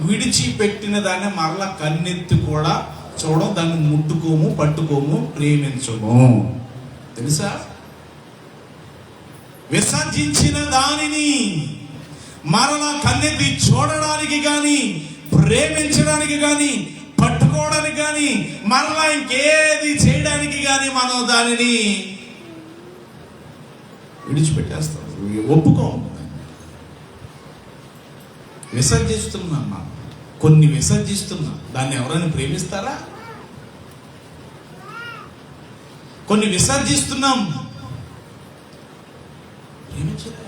విడిచిపెట్టిన దాన్ని మరలా కన్నెత్తి కూడా చూడం, దాన్ని ముట్టుకోము, పట్టుకోము, ప్రేమించము. తెలుసా? విసర్జించిన దానిని మరలా కన్నెత్తి చూడడానికి కానీ, ప్రేమించడానికి కానీ, పట్టుకోవడానికి కానీ, మరలా ఇంకేది చేయడానికి కానీ మనం దానిని విడిచిపెట్టేస్తాం, ఒప్పుకోము. విసర్జిస్తున్నాం మనం, కొన్ని విసర్జిస్తున్నాం. దాన్ని ఎవరైనా ప్రేమిస్తారా? కొన్ని విసర్జిస్తున్నాం, ప్రేమించరా?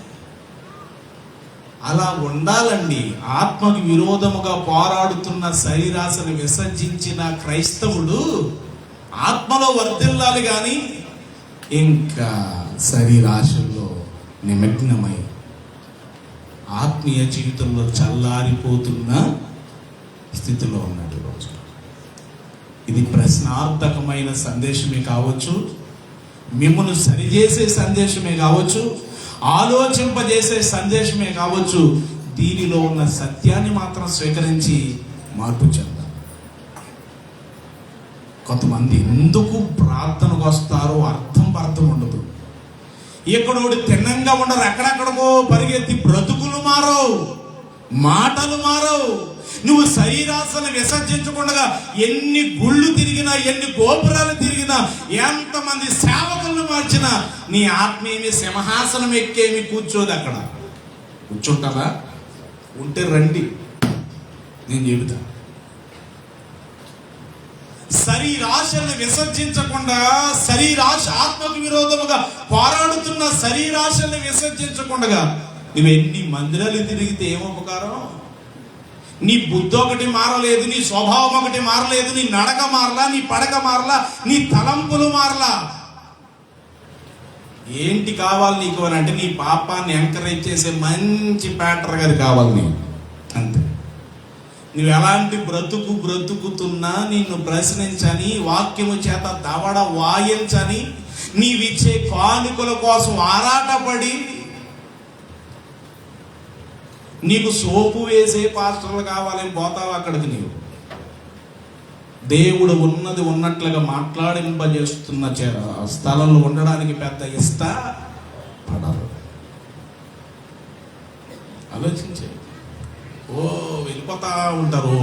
అలా ఉండాలండి. ఆత్మకు విరోధముగా పోరాడుతున్న శరీరాశను విసర్జించిన క్రైస్తవుడు ఆత్మలో వర్ధిల్లాలి కానీ ఇంకా శరీరాశల్లో నిమగ్నమై ఆత్మీయ జీవితంలో చల్లారిపోతున్న స్థితిలో ఉన్నాడు రోజు. ఇది ప్రశ్నార్థకమైన సందేశమే కావచ్చు, మిమ్మల్ని సరిచేసే సందేశమే కావచ్చు, ఆలోచింపజేసే సందేశమే కావచ్చు. దీనిలో ఉన్న సత్యాన్ని మాత్రం స్వీకరించి మార్పు చెందాలి. కొంతమంది ఎందుకు ప్రార్థనకు వస్తారో అర్థం ఉండదు. ఎక్కడోడు తిన్నంగా ఉండరు, ఎక్కడెక్కడికో పరిగెత్తి బ్రతుకులు మారవు, మాటలు మారవు. నువ్వు శరీరాశను విసర్జించకుండా ఎన్ని గుళ్ళు తిరిగినా, ఎన్ని గోపురాలు తిరిగినా, ఎంతమంది సేవకులను మార్చినా నీ ఆత్మీయమి సింహాసనం ఎక్కేమి కూర్చోదు. అక్కడ కూర్చుంటారా? ఉంటే రండి, నేను చెబుతా. శరీరాశను విసర్జించకుండా, శరీరాశ ఆత్మకు విరోధముగా పోరాడుతున్న శరీరాశను విసర్జించకుండా నువ్వు ఎన్ని మందిరాలు తిరిగితే ఏం ఉపకారం? నీ బుద్ధి ఒకటి మారలేదు, నీ స్వభావం ఒకటి మారలేదు, నీ నడక మారలా, నీ పడక మారలా, నీ తలంపులు మారలా. ఏంటి కావాలి నీకు అని అంటే, నీ పాపాన్ని ఎంకరేజ్ చేసే మంచి ప్యాటర్ గారు కావాలి నీకు, అంతే. నువ్వు ఎలాంటి బ్రతుకుతున్నా నిన్ను ప్రశ్నించని, వాక్యము చేత దవడ వాయించని, నీవిచ్చే కానుకల కోసం ఆరాటపడి, నీకు సోపు వేసే పాస్టర్లు కావాలని పోతావు అక్కడికి. నీవు దేవుడు ఉన్నది ఉన్నట్లుగా మాట్లాడింపజేస్తున్న స్థలంలో ఉండడానికి పెద్ద ఇష్టపడరు. ఆలోచించే, వెళ్ళిపోతా ఉంటారు.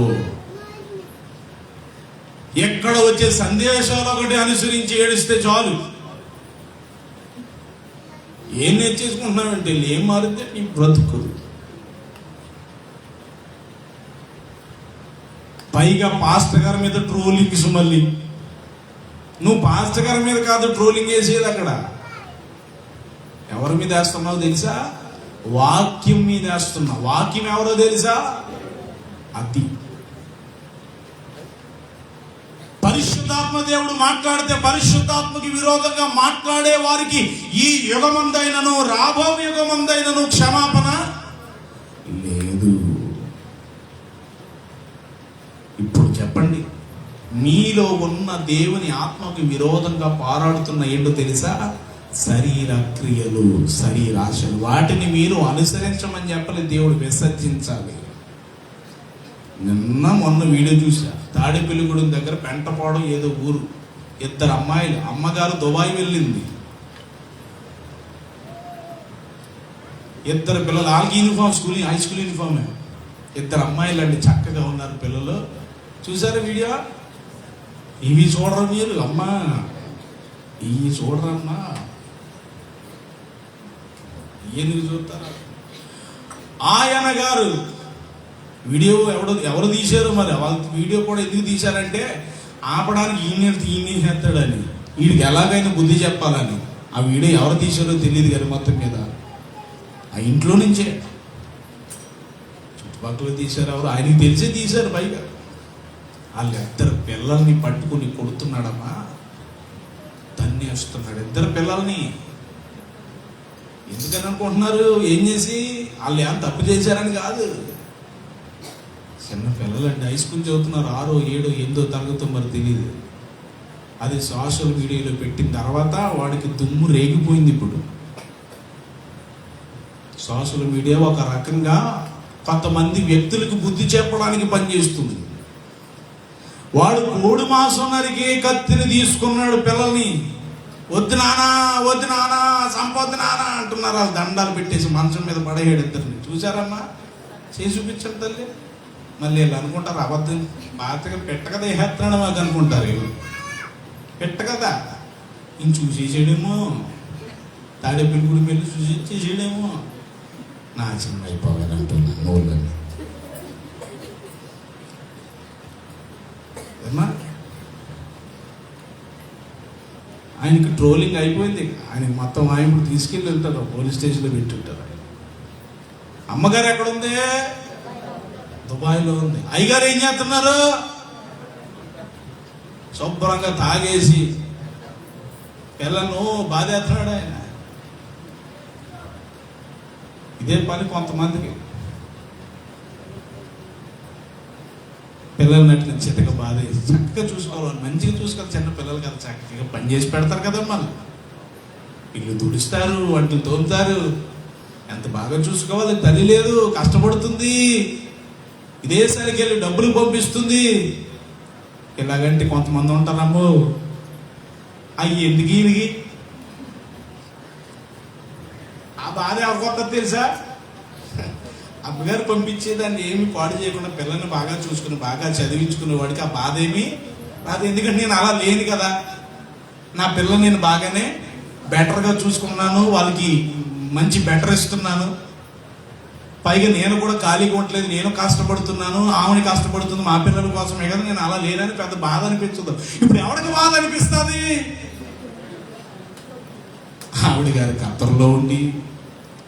ఎక్కడ వచ్చే సందేశాలు ఒకటి అనుసరించి ఏడిస్తే చాలు. ఏం నేర్చేసుకుంటున్నావంటే ఏం మారితే నీ బ్రతుకు. పైగా పాస్టర్ గారి మీద ట్రోలింగ్స్. మళ్ళీ నువ్వు పాస్టర్ గారి మీద కాదు ట్రోలింగ్ వేసేది, అక్కడ ఎవరి మీద వేస్తున్నావు తెలుసా? వాక్యం మీద వేస్తున్నావు. వాక్యం ఎవరో తెలుసా? అది పరిశుద్ధాత్మ దేవుడు మాట్లాడితే పరిశుద్ధాత్మకి విరోధంగా మాట్లాడే వారికి ఈ యుగమందైనను రాబో యుగమందైనను క్షమాపణ లేదు. ఇప్పుడు చెప్పండి, మీలో ఉన్న దేవుని ఆత్మకు విరోధంగా పోరాడుతున్న ఏంటో తెలుసా? శరీర క్రియలు, శరీరాశలు. వాటిని మీరు అనుసరించమని చెప్పని దేవుడు విసర్జించాలి. నిన్న మొన్న వీడియో చూసా, తాడేపల్లిగూడెం దగ్గర పెంటపాడు ఏదో ఊరు, ఇద్దరు అమ్మాయిలు, అమ్మగారు దుబాయ్ వెళ్ళింది, ఇద్దరు పిల్లలు, వాళ్ళకి యూనిఫామ్ స్కూల్, హై స్కూల్ యూనిఫామే. ఇద్దరు అమ్మాయిలు అండి, చక్కగా ఉన్నారు పిల్లలు. చూసారా వీడియో? ఇవి చూడరు మీరు, అమ్మా ఇవి చూడరమ్మా, ఎందుకు చూస్తారా? ఆయన గారు వీడియో ఎవరు తీశారు మరి? వాళ్ళ వీడియో కూడా ఎందుకు తీశారంటే ఆపడానికి ఈయన చేస్తాడని, వీడికి ఎలాగైనా బుద్ధి చెప్పాలని. ఆ వీడియో ఎవరు తీశారో తెలియదు కానీ మొత్తం మీద ఆ ఇంట్లో నుంచే చుట్టుపక్కల తీశారు. ఎవరు ఆయనకి తెలిసే తీశారు. పైగా వాళ్ళు ఇద్దరు పిల్లల్ని పట్టుకుని కొడుతున్నాడమ్మా, తన్నేస్తున్నాడు ఇద్దరు పిల్లల్ని. ఎందుకని అనుకుంటున్నారు? ఏం చేసి? వాళ్ళు ఏం తప్పు చేశారని కాదు, చిన్న పిల్లలండి, హై స్కూల్ చదువుతున్నారు, 6, 7, 8 తరగతి మరి తెలియదు. అది సోషల్ మీడియాలో పెట్టిన తర్వాత వాడికి దుమ్ము రేగిపోయింది. ఇప్పుడు సోషల్ మీడియా ఒక రకంగా కొంతమంది వ్యక్తులకు బుద్ధి చెప్పడానికి పనిచేస్తుంది. వాడు కోడి మాంసం నరికే కత్తిని తీసుకున్నాడు పిల్లల్ని. వద్దు నానా, వద్దు నానా, సంపొద్దు నానా అంటున్నారు. వాళ్ళు దండాలు పెట్టేసి మంచం మీద పడేయడు ఇద్దరిని. చూసారమ్మా? చేసి చూపించారు తల్లి. మళ్ళీ వీళ్ళు అనుకుంటారు అబద్ధం, బాగా పెట్ట కదా వేస్తున్నాడు మాకు అనుకుంటారు. వీళ్ళు పెట్ట కదా ఇంక చూసేసాడేమో, తాడేపల్లిగూడెం వెళ్ళి చూసేసాడేమో, నాశనం అయిపోవాలి అంటున్నాను నోళ్ళని. ఏమా ఆయనకి ట్రోలింగ్ అయిపోయింది. ఆయనకి మొత్తం ఆయన ఇప్పుడు తీసుకెళ్ళి వెళ్తారు, పోలీస్ స్టేషన్లో పెట్టి ఉంటారు. అమ్మగారు ఎక్కడుంది? దుబాయ్లో ఉంది. అయ్యగారు ఏం చేస్తున్నారు? శుభ్రంగా తాగేసి పిల్లలను బాధేస్తున్నాడు ఆయన. ఇదే పని కొంతమందికి. పిల్లలు నటిన చితక బాధేసి చక్కగా చూసుకోవాలి, మంచిగా చూసుకోవాలి. చిన్న పిల్లలు కదా, చక్కగా పని చేసి పెడతారు కదా, మళ్ళీ ఇల్లు తుడుస్తారు, వంటలు తోలుతారు. ఎంత బాగా చూసుకోవాలి. తల్లి లేదు, కష్టపడుతుంది, విదేశాలకు వెళ్ళి డబ్బులు పంపిస్తుంది. ఇలాగంటే కొంతమంది ఉంటారమ్మో, అవి ఎందుకు ఈయనకి ఆ బాధ ఎవరికొత్తది తెలుసా? అమ్మగారు పంపించేదాన్ని ఏమి పాడు చేయకుండా పిల్లల్ని బాగా చూసుకుని బాగా చదివించుకునే వాడికి ఆ బాధ ఏమి రాదు. ఎందుకంటే నేను అలా లేను కదా, నా పిల్లల్ని నేను బాగానే బెటర్గా చూసుకున్నాను, వాళ్ళకి మంచి బెటర్ ఇస్తున్నాను. పైగా నేను కూడా ఖాళీగా ఉండలేదు, నేను కష్టపడుతున్నాను, ఆమెని కష్టపడుతుంది మా పిల్లల కోసమే కదా. నేను అలా లేనని పెద్ద బాధ అనిపించదు. ఇప్పుడు ఎవరికి బాధ అనిపిస్తుంది? ఆవిడ గారు ఖత్తర్లో ఉండి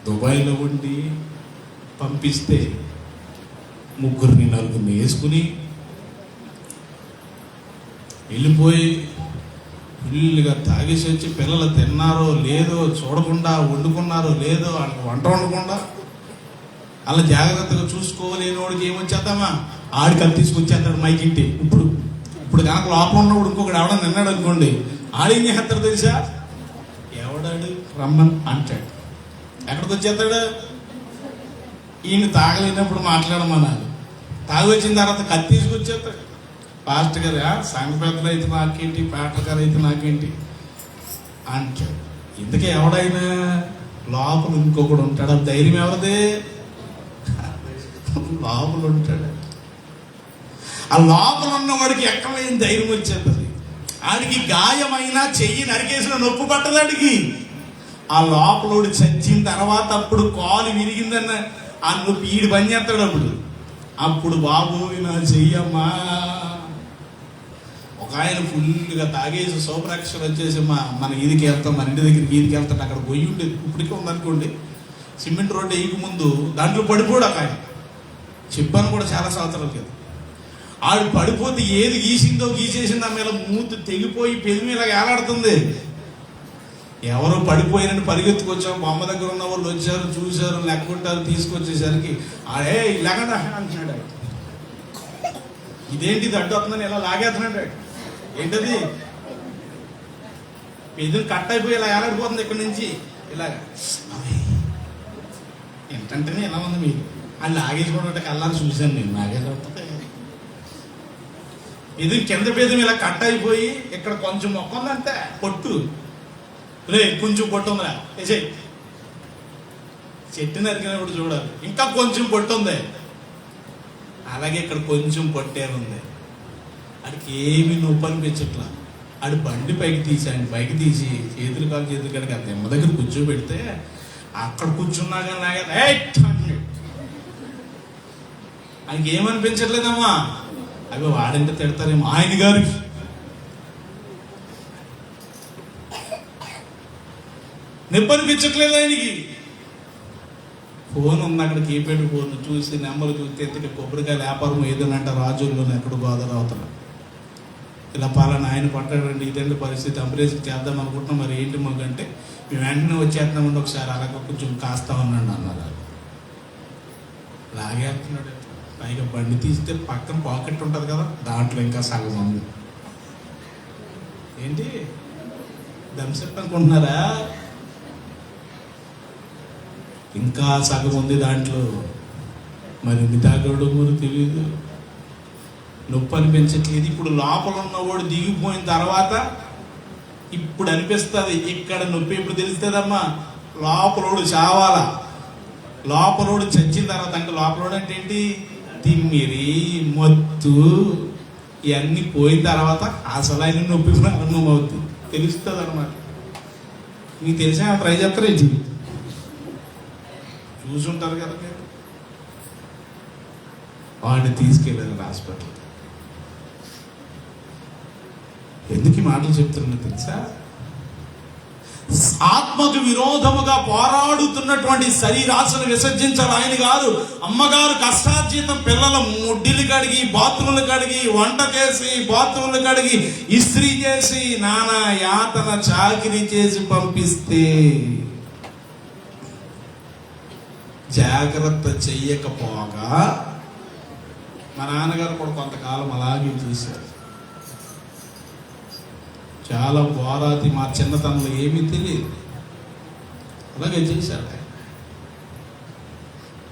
దుబాయ్లో ఉండి పంపిస్తే 3, 4 వేసుకుని వెళ్ళిపోయి ఫుల్గా తాగేసి వచ్చి పిల్లలు తిన్నారో లేదో చూడకుండా, వండుకున్నారో లేదో, వాళ్ళకి వంట వండకుండా అలా జాగ్రత్తగా చూసుకోలేని వాడికి ఏమొచ్చేద్దామా? ఆడి కలిసి తీసుకొచ్చేస్తాడు మైకింటి. ఇప్పుడు కనుక లోపల ఉన్నప్పుడు ఇంకొకటి ఎవడ నిన్నాడు అనుకోండి, ఆడేం చేస్తాడు తెలుసా? ఎవడాడు రమ్మని అంటాడు. ఎక్కడికి వచ్చేస్తాడు? ఈయన తాగలేనప్పుడు మాట్లాడమన్నాడు. తాగి వచ్చిన తర్వాత కత్తి తీసుకొచ్చేస్తాడు. పాస్టర్ గారు సంఘ పెద్దలు అయితే నాకేంటి, పాస్టర్ గారు అయితే నాకేంటి అంటాడు. ఇందుకే ఎవడైనా లోపల ఇంకొకడు ఉంటాడు. ధైర్యం ఎవరిదే? లోపల ఉంటాడు. ఆ లోపల ఉన్నవాడికి ఎక్కడ లేని ధైర్యం వచ్చేది. ఆడికి గాయమైన చెయ్యి నరికేసిన నొప్పి పట్టదాడికి. ఆ లోపలోడు చచ్చిన తర్వాత అప్పుడు కాలు విరిగిందన్న ఆ నొప్పి ఈడు పని చేస్తాడు. అప్పుడు బాబు నా చెయ్యమ్మా. ఒక ఆయన ఫుల్గా తాగేసి సూపరాక్షలు వచ్చేసి మన ఈదికి వెళ్తాం, మన ఇంటి దగ్గరికి ఈదికి వెళ్తాం. అక్కడ గొయ్యి ఉండేది, ఇప్పటికే ఉందనుకోండి. సిమెంట్ రోడ్డు వేయక ముందు దాంట్లో పడిపోడు ఒక ఆయన. చెప్పాను కూడా చాలా సంవత్సరాల క్రితం. ఆడు పడిపోతే ఏది గీసిందో గీసేసిందో ఆమె మూతి తెగిపోయి పెళ్లి మీద ఏలాడుతుంది. ఎవరో పడిపోయినని పరిగెత్తుకొచ్చాం. మా అమ్మ దగ్గర ఉన్న వాళ్ళు వచ్చారు, చూశారు, లెక్కుంటారు. తీసుకొచ్చేసరికి అడే లేకుండా అంటున్నాడు. ఇదేంటి ఇది అడ్డు వస్తుందని ఇలా లాగేస్తున్నాడు. ఏంటది పెద్దలు కట్ అయిపోయి ఇలా ఏలాడిపోతుంది ఇక్కడి నుంచి ఇలాగా. ఏంటంటేనే ఎలా ఉంది మీకు అది లాగేసుకోవడం కల్లాని చూశాను నేను. లాగేసి ఇది కింద పేదం ఇలా కట్ అయిపోయి ఇక్కడ కొంచెం మొక్క ఉందంటే పొట్టు రే కొంచెం పొట్టు ఉందా వేసేయి. చెట్టు నరికినప్పుడు చూడాలి ఇంకా కొంచెం పొట్టు ఉంది. అలాగే ఇక్కడ కొంచెం పొట్టే ఉంది. ఆడికి ఏమి నొప్పి అనిపించట్లా. ఆడు బండి పైకి తీసి చేతులు కడిగి ఆ తెమ్మ దగ్గర కూర్చోబెడితే అక్కడ కూర్చున్నా కానీ లాగా ఆయనకి ఏమనిపించట్లేదమ్మా. అవి వాడంటే తిడతారేమో ఆయన గారికి. నొప్పి అనిపించట్లేదు ఆయనకి. ఫోన్ ఉంది అక్కడ, కీప్యాడ్ ఫోన్ చూసి నెంబర్ చూస్తే ఎత్తుకి కొబ్బరికాయ వ్యాపారం ఏదనంటే రాజుల్లో ఎక్కడ గోదావరి అవుతాడు. ఇలా పాలన ఆయన పట్టాడండి, ఇదండి పరిస్థితి, అంబులెన్స్కి చేద్దాం అనుకుంటున్నాం. మరి ఏంటి మాకంటే మేము వెంటనే వచ్చేస్తున్నామండి, ఒకసారి అలాగ కొంచెం కాస్తా ఉన్నాడు అన్నారు. లాగేస్తున్నాడు. పైగా బండి తీస్తే పక్కన పాకెట్ ఉంటుంది కదా, దాంట్లో ఇంకా సగం ఉంది. ఏంటి థమ్సప్ అనుకుంటున్నారా? ఇంకా సగం ఉంది దాంట్లో. మరి ఎన్ని తాగాడో కూడా తెలియదు. నొప్పి అనిపించట్లేదు. ఇప్పుడు లోపల ఉన్నవాడు దిగిపోయిన తర్వాత ఇప్పుడు అనిపిస్తుంది. ఇక్కడ నొప్పి ఎప్పుడు తెలుస్తుందమ్మా? లోపలోడు చావాలా. లోపలోడు చచ్చిన తర్వాత. అంటే లోపలోడు అంటే ఏంటి? తిమ్మిరి, మత్తు ఇవన్నీ పోయిన తర్వాత అసలు ఆయన నొప్పి ప్రారంభం అవుతుంది, తెలుస్తుంది అనమాట. మీకు తెలిసా ట్రై చేస్తారేంటి? చూసుంటారు కదా మీరు. వాడిని తీసుకెళ్ళారు హాస్పిటల్. ఎందుకు ఈ మాటలు చెప్తున్నా తెలుసా? ఆత్మకు విరోధముగా పోరాడుతున్నటువంటి శరీరాశను విసర్జించాలి ఆయన గారు. అమ్మగారు కష్టార్జితం పిల్లల ముడ్డిలు కడిగి, బాత్రూములు కడిగి, వంట చేసి, బాత్రూములు కడిగి, ఇస్త్రీ చేసి, నానా యాతన చాకిరీ చేసి పంపిస్తే జాగ్రత్త చెయ్యకపోగా మా నాన్నగారు కూడా కొంతకాలం అలాగే చూశారు. చాలా పోరాది. మా చిన్నతనంలో ఏమీ తెలియదు, అలాగే చేశాడు.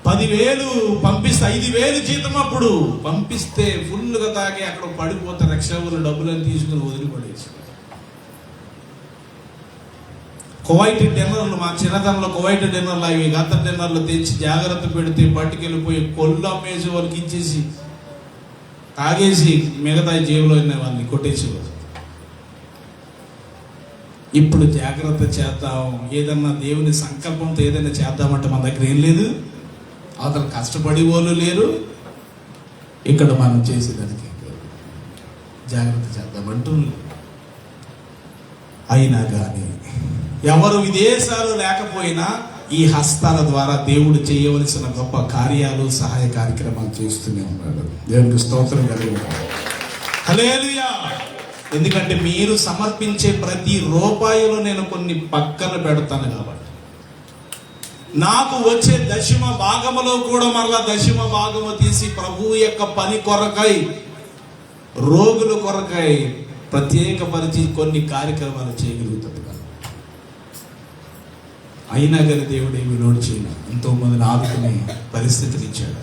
10,000 పంపిస్తే 5,000 జీతం అప్పుడు పంపిస్తే ఫుల్గా తాగి అక్కడ పడిపోతే రక్షకులు డబ్బులని తీసుకుని వదిలిపడేసి. కువైట్ డిన్నర్లు, మా చిన్నతనంలో కువైట్ డిన్నర్లు, అవి గత డిన్నర్లు తెచ్చి జాగ్రత్త పెడితే పట్టుకెళ్ళిపోయి కొల్లు అమ్మేసి వాళ్ళకి ఇచ్చేసి తాగేసి మిగతా జేబులో వాళ్ళని కొట్టేసేవారు. ఇప్పుడు జాగ్రత్త చేద్దాం, ఏదన్నా దేవుని సంకల్పంతో ఏదైనా చేద్దామంటే మన దగ్గర ఏం లేదు. అతను కష్టపడి వాళ్ళు లేరు. ఇక్కడ మనం చేసేదానికి జాగ్రత్త చేద్దామంటూ. అయినా కానీ ఎవరు విదేశాలు లేకపోయినా ఈ హస్తాల ద్వారా దేవుడు చేయవలసిన గొప్ప కార్యాలు, సహాయ కార్యక్రమాలు చేస్తూనే ఉన్నాడు. దేవునికి స్తోత్రం కలుగుతాడు. హల్లెలూయా. ఎందుకంటే మీరు సమర్పించే ప్రతి రూపాయిలో నేను కొన్ని పక్కన పెడతాను కాబట్టి, నాకు వచ్చే దశమ భాగములో కూడా మరలా దశమ భాగము తీసి ప్రభువు యొక్క పని కొరకై, రోగుల కొరకై ప్రత్యేకపరిచి కొన్ని కార్యక్రమాలు చేయగలుగుతాడు. అయినా కానీ దేవుడు ఏమి లోటు చేయను, ఎంతో మందిని ఆదుకునే పరిస్థితిని ఇచ్చాడు.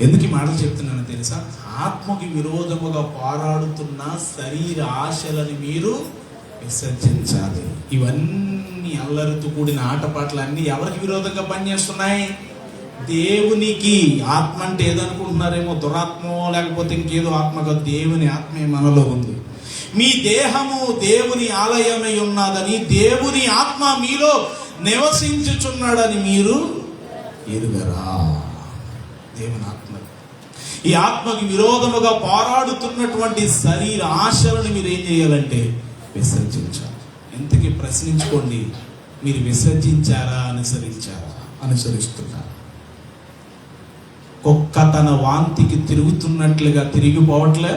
ఎందుకు ఈ మాటలు చెప్తున్నానో తెలుసా? ఆత్మకి విరోధముగా పోరాడుతున్న శరీర ఆశలని మీరు విసర్జించాలి. ఇవన్నీ అల్లరితో కూడిన ఆటపాటలు అన్నీ ఎవరికి విరోధంగా పనిచేస్తున్నాయి? దేవునికి. ఆత్మ అంటే ఏదనుకుంటున్నారేమో, దురాత్మో లేకపోతే ఇంకేదో ఆత్మగా. దేవుని ఆత్మే మనలో ఉంది. మీ దేహము దేవుని ఆలయమై ఉన్నదని, దేవుని ఆత్మ మీలో నివసించుచున్నాడని మీరు ఎరుగరా? దేవుని ఆత్మ. ఈ ఆత్మకి విరోధముగా పోరాడుతున్నటువంటి శరీర ఆశలను మీరు ఏం చేయాలంటే విసర్జించాలి. ఎంతకీ ప్రశ్నించుకోండి, మీరు విసర్జించారా, అనుసరించారా? అనుసరిస్తున్నారా? కుక్క తన వాంతికి తిరుగుతున్నట్లుగా తిరిగిపోవట్లే?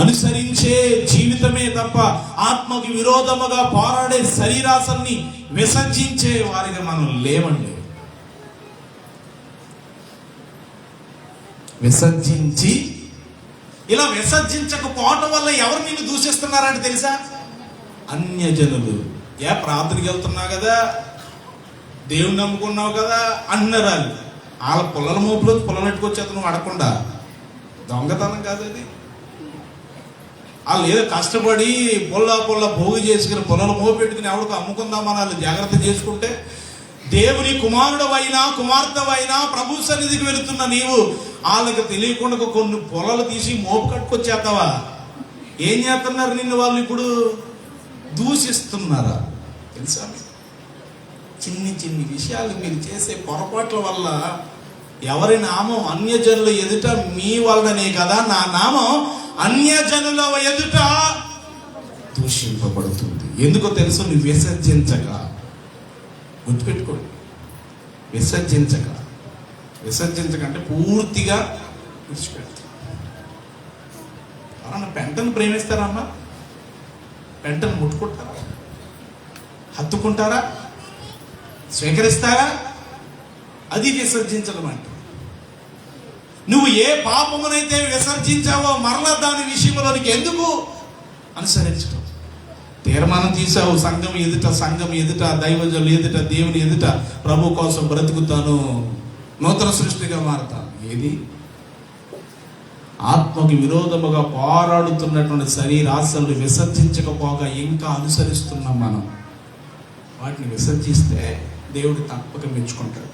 అనుసరించే జీవితమే తప్ప ఆత్మకి విరోధముగా పోరాడే శరీరాసన్ని విసర్జించే వారిగా మనం లేవండి. విసర్జించి, ఇలా విసర్జించకపోవటం వల్ల ఎవరు నిన్ను దూషిస్తున్నారంటే తెలుసా? అన్యజనులు. ప్రార్థనకి వెళ్తున్నావు కదా, దేవుని నమ్ముకున్నావు కదా అన్నరాలు. వాళ్ళ పొలాల మోపులో పొలనెట్టుకొచ్చేత నువ్వు అడగకుండా. దొంగతనం కాదు అది. వాళ్ళు ఏదో కష్టపడి పొల్ల పోగు చేసుకుని పొలాల మోపెట్టుకుని ఎవరికి అమ్ముకుందామని వాళ్ళు జాగ్రత్త చేసుకుంటే, దేవుని కుమారుడవైనా కుమార్తెవైనా ప్రభు సన్నిధికి వెళుతున్న నీవు వాళ్ళకి తెలియకుండా కొన్ని పొలాలు తీసి మోపు కట్టుకొచ్చేస్తావా? ఏం చేస్తున్నారు? నిన్ను వాళ్ళు ఇప్పుడు దూషిస్తున్నారా? తెలుసా? చిన్ని విషయాలు మీరు చేసే పొరపాట్ల వల్ల ఎవరి నామం అన్యజనుల ఎదుట మీ వలననే కదా నా నామం అన్యజనుల ఎదుట దూషింపబడుతుంది. ఎందుకో తెలుసు? నువ్వు విసర్జించక. గుర్తుపెట్టుకోండి, విసర్జించక అంటే పూర్తిగా విడిచిపెడతారు. అన్న పెంటను ప్రేమిస్తారమ్మా? పెంటను ముట్టుకుంటారా? హత్తుకుంటారా? స్వీకరిస్తారా? అది విసర్జించడం అంటే. నువ్వు ఏ పాపమునైతే విసర్జించావో మరలా దాని విషయంలోనికి ఎందుకు అనుసరించడం? తీర్మానం తీసావు, సంఘం ఎదుట దైవజనులు ఎదుట దేవుని ఎదుట ప్రభు కోసం బ్రతుకుతాను, నూతన సృష్టిగా మారుతాను. ఏది? ఆత్మకి విరోధముగా పోరాడుతున్నటువంటి శరీరాశలను విసర్జించకపోగా ఇంకా అనుసరిస్తున్నాం మనం. వాటిని విసర్జిస్తే దేవుడు తప్పక మెచ్చుకుంటాడు.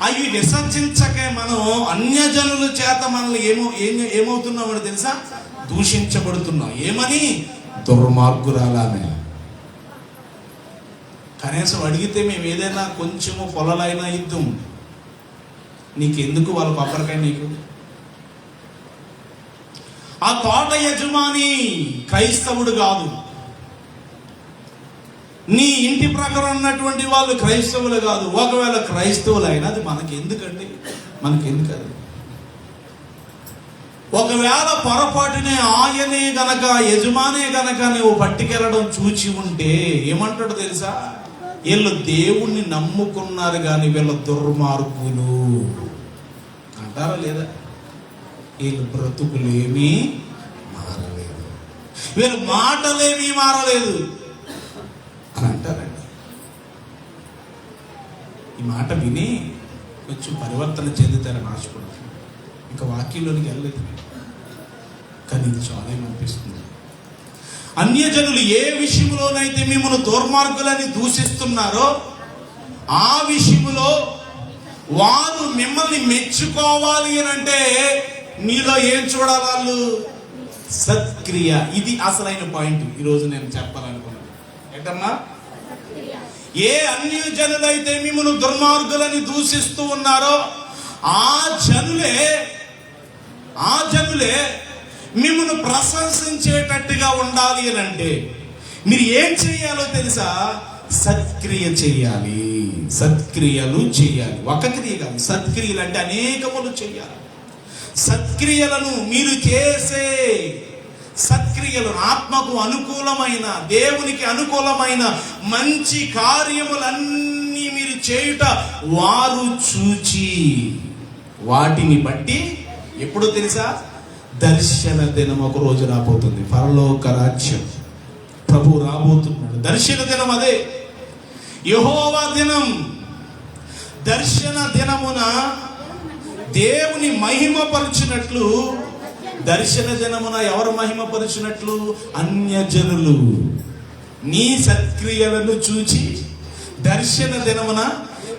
అవి విసర్జించకే మనం అన్యజనుల చేత మనల్ని ఏమవుతున్నామని తెలుసా? దూషించబడుతున్నాం. ఏమని? దుర్మార్గురాలానే. కనీసం అడిగితే మేము ఏదైనా కొంచెము పొలాలైనా ఇద్దాం, నీకెందుకు వాళ్ళ కొబ్బరికాయ? నీకు ఆ తోట యజమాని క్రైస్తవుడు కాదు, నీ ఇంటి ప్రకారం ఉన్నటువంటి వాళ్ళు క్రైస్తవులు కాదు. ఒకవేళ క్రైస్తవులు అయినా అది మనకెందుకండి? మనకెందుకది? ఒకవేళ పొరపాటునే ఆయనే గనక, యజమానే గనక నువ్వు పట్టుకెళ్ళడం చూచి ఉంటే ఏమంటాడు తెలుసా? వీళ్ళు దేవుణ్ణి నమ్ముకున్నారు కానీ వీళ్ళ దుర్మార్గులు అంటారా లేదా? వీళ్ళ బ్రతుకులేమీ మారలేదు, వీళ్ళ మాటలేమీ మారలేదు అని అంటారండి. ఈ మాట విని కొంచెం పరివర్తన చెందుతారని ఆశపడుతుంది. ఇంకా వాక్యంలోనికి వెళ్ళలేదు కానీ ఇది చాలా ఏమనిపిస్తుంది. అన్యజనులు ఏ విషయంలోనైతే మిమ్మల్ని దుర్మార్గులని దూషిస్తున్నారో ఆ విషయంలో వారు మిమ్మల్ని మెచ్చుకోవాలి అని అంటే మీలో ఏం చూడాలి? వాళ్ళు సత్క్రియ. ఇది అసలైన పాయింట్ ఈరోజు నేను చెప్పాలనుకున్నాను. ఏంటమ్మా? ఏ అన్యజనులైతే మిమ్మల్ని దుర్మార్గులని దూషిస్తూ ఉన్నారో ఆ జనులే మిమ్మల్ని ప్రశంసించేటట్టుగా ఉండాలి అని అంటే మీరు ఏం చేయాలో తెలుసా? సత్క్రియ చేయాలి, సత్క్రియలు చేయాలి. ఒక క్రియ కాదు, సత్క్రియలు అంటే అనేకములు చేయాలి. సత్క్రియలను మీరు చేసే సత్క్రియలు ఆత్మకు అనుకూలమైన, దేవునికి అనుకూలమైన మంచి కార్యములన్నీ మీరు చేయుట వారు చూచి వాటిని బట్టి ఎప్పుడు తెలుసా? దర్శన దినం ఒక రోజు రాబోతుంది. పరలోక రాజ్యం ప్రభు రాబోతున్నాడు. దర్శన దినం అదే యెహోవా దినం. దర్శన దినమున దేవుని మహిమపరిచినట్లు, దర్శన దినమున ఎవరు మహిమపరిచినట్లు? అన్యజనులు నీ సత్క్రియలను చూచి దర్శన దినమున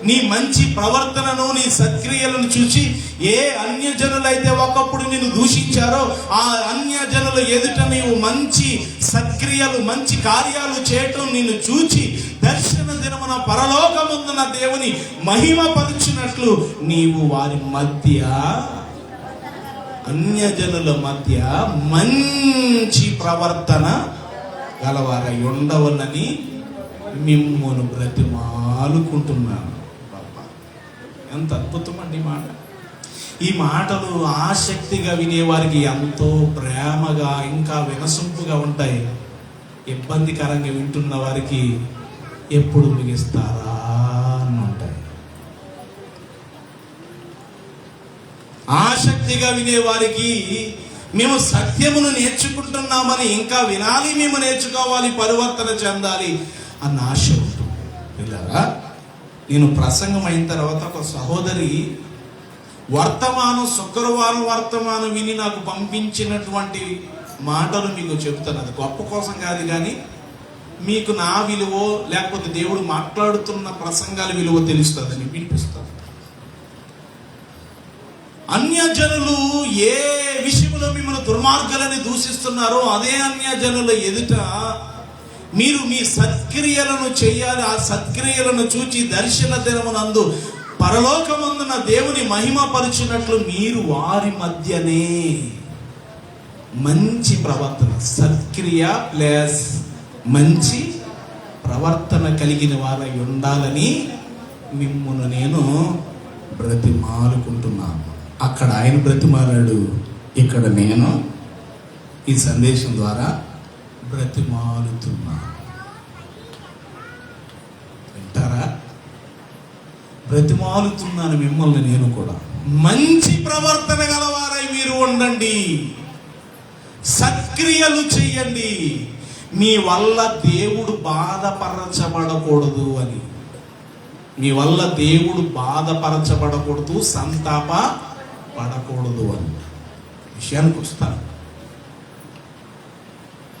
నీ మంచి ప్రవర్తనను, నీ సత్క్రియలను చూసి ఏ అన్యజనులైతే ఒకప్పుడు నిన్ను దూషించారో ఆ అన్యజనుల ఎదుట నీవు మంచి సత్క్రియలు, మంచి కార్యాలు చేయటం నిన్ను చూచి దర్శన దినమున పరలోకమందున దేవుని మహిమ పరుచునట్లు నీవు వారి మధ్య, అన్యజనుల మధ్య మంచి ప్రవర్తన గలవారై ఉండవలని మిమ్మును బ్రతిమాలుకుంటున్నాను. ఎంత అద్భుతం అండి మాట. ఈ మాటలు ఆసక్తిగా వినేవారికి ఎంతో ప్రేమగా, ఇంకా వినసొంపుగా ఉంటాయి. ఇబ్బందికరంగా వింటున్న వారికి ఎప్పుడు ముగిస్తారా అని ఉంటాయి. ఆసక్తిగా వినేవారికి మేము సత్యమును నేర్చుకుంటున్నామని, ఇంకా వినాలి, మేము నేర్చుకోవాలి, పరివర్తన చెందాలి అన్న ఆశ ఉంటుంది. పిల్లరా, నేను ప్రసంగం అయిన తర్వాత ఒక సహోదరి శుక్రవారం వర్తమానం విని నాకు పంపించినటువంటి మాటలు మీకు చెబుతాను. అది గొప్ప కోసం కాదు, కానీ మీకు నా విలువ, లేకపోతే దేవుడు మాట్లాడుతున్న ప్రసంగాల విలువ తెలుస్తుందని వినిపిస్తాను. అన్యజనులు ఏ విషయంలో మిమ్మల్ని దుర్మార్గాలని దూషిస్తున్నారో అదే అన్యజనుల ఎదుట మీరు మీ సత్క్రియలను చేయాలి. ఆ సత్క్రియలను చూచి దర్శన దినమునందు పరలోకమందున దేవుని మహిమ పరుచునట్లు మీరు వారి మధ్యనే మంచి ప్రవర్తన, సత్క్రియ ప్లస్ మంచి ప్రవర్తన కలిగిన వారై ఉండాలని మిమ్మును నేను బ్రతిమాలుకుంటున్నాను. అక్కడ ఆయన బ్రతిమాలాడు, ఇక్కడ నేను ఈ సందేశం ద్వారా బ్రతిమాలుతున్నాను. వింటారా? బ్రతిమాలుతున్నాను మిమ్మల్ని నేను కూడా. మంచి ప్రవర్తన గలవారై మీరు ఉండండి, సత్క్రియలు చెయ్యండి. మీ వల్ల దేవుడు బాధపరచబడకూడదు అని, మీ వల్ల దేవుడు బాధపరచబడకూడదు, సంతాప పడకూడదు అని విషయానికి వస్తాను.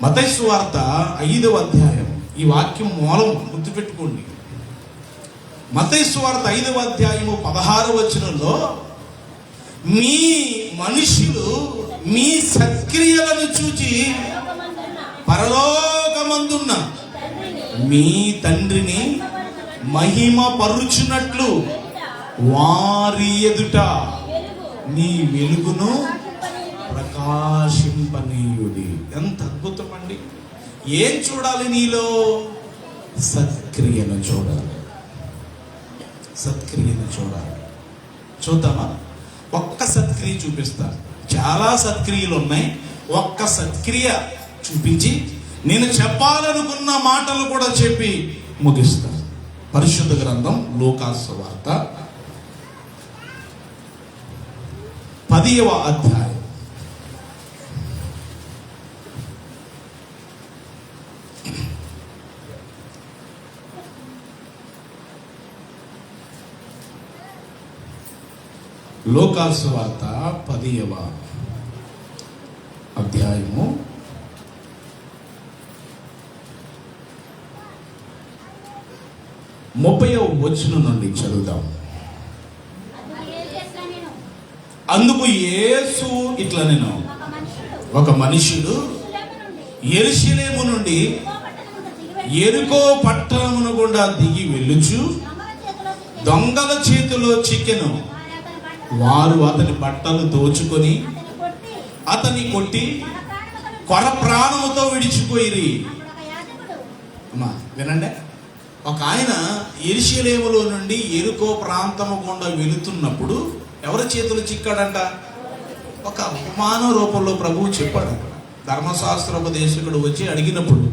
మత్తయి సువార్త 5వ అధ్యాయం, ఈ వాక్యం మూలం గుర్తుపెట్టుకోండి. మత్తయి సువార్త 5వ అధ్యాయము 16వ వచనంలో మీ మనుషులు మీ సత్క్రియలను చూచి పరలోకమందున్న మీ తండ్రిని మహిమ పరుచునట్లు వారి ఎదుట నీ వెలుగును ప్రకాశింపనీయుడి. ఎంత అద్భుతం అండి. ఏం చూడాలి నీలో? సత్క్రియను చూడాలి, సత్క్రియను చూడాలి. చూద్దామా? ఒక్క సత్క్రియ చూపిస్తా. చాలా సత్క్రియలు ఉన్నాయి. ఒక్క సత్క్రియ చూపించి నేను చెప్పాలనుకున్న మాటలు కూడా చెప్పి ముగిస్తా. పరిశుద్ధ గ్రంథం లూకాసు సువార్త 10వ అధ్యాయం. లూకాసు వార్త 10వ అధ్యాయము 30వ వచనం నుండి చదువుదాం. అందుకు యేసు ఇట్లా, నేను ఒక మనుషుడు యెరూషలేము నుండి యెరికో పట్టణమును గుండా దిగి వెళ్ళుచు దొంగల చేతిలో చిక్కెను. వారు అతని బట్టలు దోచుకొని అతని కొట్టి కొర ప్రాణముతో విడిచిపోయిరి. అమ్మా వినండి. ఒక ఆయన యెరూషలేములో నుండి యెరికో ప్రాంతము గుండా వెళుతున్నప్పుడు ఎవరి చేతులు చిక్కాడంట? ఒక ఉపమానం రూపంలో ప్రభువు చెప్పాడు. ధర్మశాస్త్రోపదేశకుడు వచ్చి అడిగినప్పుడు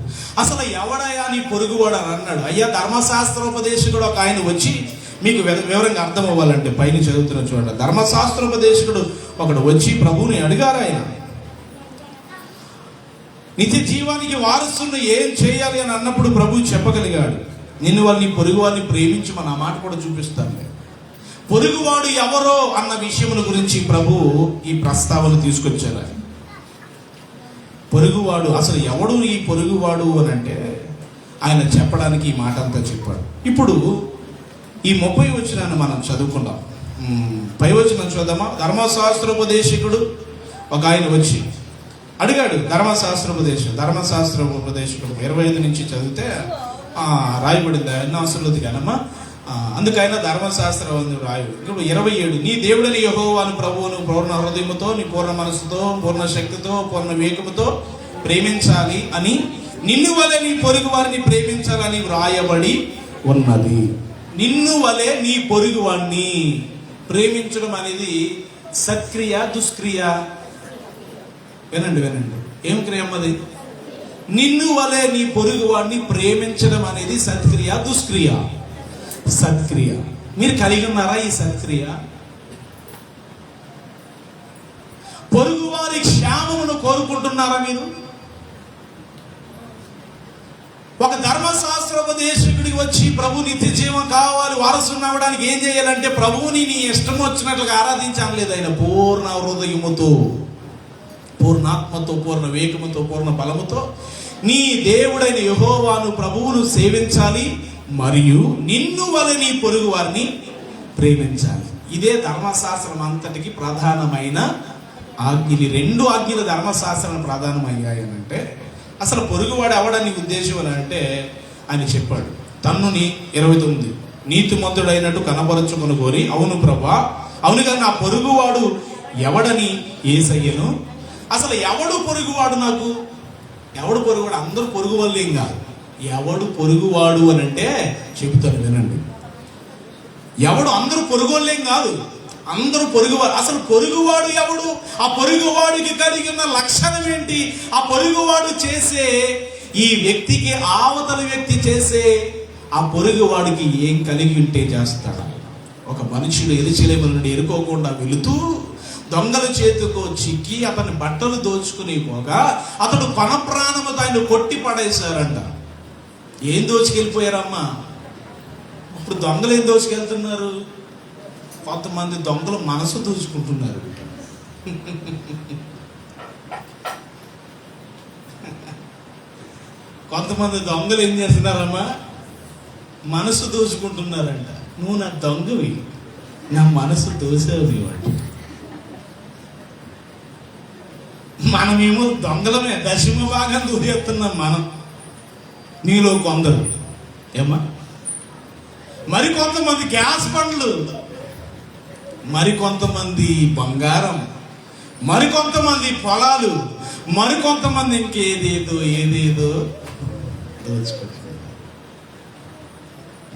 అసలు ఎవడయ్యా నీ పొరుగువాడు అని అన్నాడు. అయ్యా, ధర్మశాస్త్రోపదేశకుడు ఒక ఆయన వచ్చి, మీకు వివరంగా అర్థం అవ్వాలంటే పైన చదువుతున్న చూడండి. ధర్మశాస్త్రోపదేశకుడు ఒకడు వచ్చి ప్రభువుని అడిగారు. ఆయన నిత్య జీవానికి వారసును ఏం చేయాలి అని అన్నప్పుడు ప్రభువు చెప్పగలిగాడు, నిన్ను వాళ్ళని పొరుగు వారిని ప్రేమించమని. ఆ మాట కూడా చూపిస్తాను. పొరుగువాడు ఎవరో అన్న విషయముల గురించి ప్రభువు ఈ ప్రస్తావన తీసుకొచ్చారు. పొరుగువాడు అసలు ఎవడు ఈ పొరుగువాడు అని అంటే, ఆయన చెప్పడానికి ఈ మాట అంతా చెప్పాడు. ఇప్పుడు ఈ 30 వచనాన్ని మనం చదువుకుందాం. పై వచనం చూద్దామా? ధర్మశాస్త్రోపదేశకుడు ఒక ఆయన వచ్చి అడిగాడు. ధర్మశాస్త్రోపదేశకుడు 25 నుంచి చదివితే రాయబడింది. ఎన్నో అవసరం కానమ్మా. అందుకైనా ధర్మశాస్త్రం రాయు. ఇప్పుడు 27, నీ దేవుడని యెహోవాను ప్రభువును పూర్ణ హృదయముతో, నీ పూర్ణ మనసుతో, పూర్ణ శక్తితో, పూర్ణ వివేకముతో ప్రేమించాలి అని, నిన్ను వలె నీ పొరుగు వారిని ప్రేమించాలని వ్రాయబడి ఉన్నది. నిన్ను వలె నీ పొరుగు వారిని ప్రేమించడం అనేది సత్క్రియ, దుష్క్రియ? వినండి. ఏం క్రియ అమ్మది? నిన్ను వలె నీ పొరుగు వాడిని ప్రేమించడం అనేది సత్క్రియ, దుష్క్రియ? సత్క్రియ. మీరు కలిగి ఉన్నారా ఈ సత్క్రియ? పొరుగు వారి క్షేమమును కోరుకుంటున్నారా మీరు? ఒక ధర్మశాస్త్రోపదేశకుడికి వచ్చి ప్రభు నిత్య జీవం కావాలి, వారసుని అవ్వడానికి ఏం చేయాలంటే ప్రభువుని నీ ఇష్టం వచ్చినట్లుగా ఆరాధించలేదు. ఆయన పూర్ణ హృదయముతో, పూర్ణాత్మతో, పూర్ణ వివేకముతో, పూర్ణ బలముతో నీ దేవుడైన యెహోవాను ప్రభువును సేవించాలి, మరియు నిన్ను వలె నీ పొరుగు వారిని ప్రేమించాలి. ఇదే ధర్మశాస్త్రం అంతటికి ప్రధానమైన ఆజ్ఞలు. 2 ఆజ్ఞలు ధర్మశాస్త్రం ప్రధానమయ్యాయి అని అంటే అసలు పొరుగువాడు ఎవడని ఉద్దేశం అని అంటే ఆయన చెప్పాడు. తన్నుని 29, నీతిమంతుడైనట్టు కనబరచుకుని కోరి, అవును ప్రభా, అవును కానీ నా పొరుగువాడు ఎవడని యేసయ్యను. అసలు ఎవడు పొరుగువాడు? నాకు ఎవడు పొరుగువాడు? అందరూ పొరుగు వాళ్ళు ఏం కాదు. ఎవడు పొరుగువాడు అని అంటే చెబుతాను, వినండి. ఎవడు? అందరూ పొరుగువాళ్ళేం కాదు, అందరూ పొరుగువాడు. అసలు పొరుగువాడు ఎవడు? ఆ పొరుగువాడికి కలిగి ఉన్న లక్షణం ఏంటి? ఆ పొరుగువాడు చేసే ఈ వ్యక్తికి ఆవతల వ్యక్తి చేసే ఆ పొరుగువాడికి ఏం కలిగి ఉంటే చేస్తాడు? ఒక మనుషుడు యెరూషలేము నుండి ఎరుకోకుండా వెళుతూ దొంగల చేతికో చిక్కి అతని బట్టలు దోచుకుని పోగా అతడు కొన ప్రాణముతో ఆయన కొట్టి పడేశారంట. ఏం దోచుకెళ్ళిపోయారమ్మా? ఇప్పుడు దొంగలు ఏం దోచుకెళ్తున్నారు? కొంతమంది దొంగలు మనసు దోచుకుంటున్నారు. కొంతమంది దొంగలు ఏం చేస్తున్నారమ్మా? మనసు దోచుకుంటున్నారంట. నువ్వు నా దొంగవి, నా మనసు దోసేవి వాడు. మనమేమో దొంగలమే, దశమ భాగం దూరేస్తున్నాం మనం. నీలో కొందరు ఏమ్మా, మరికొంతమంది గ్యాస్ బండ్లు, మరికొంతమంది బంగారం, మరికొంతమంది పొలాలు, మరికొంతమంది ఇంకేదేదో దోచుకుంటుంది.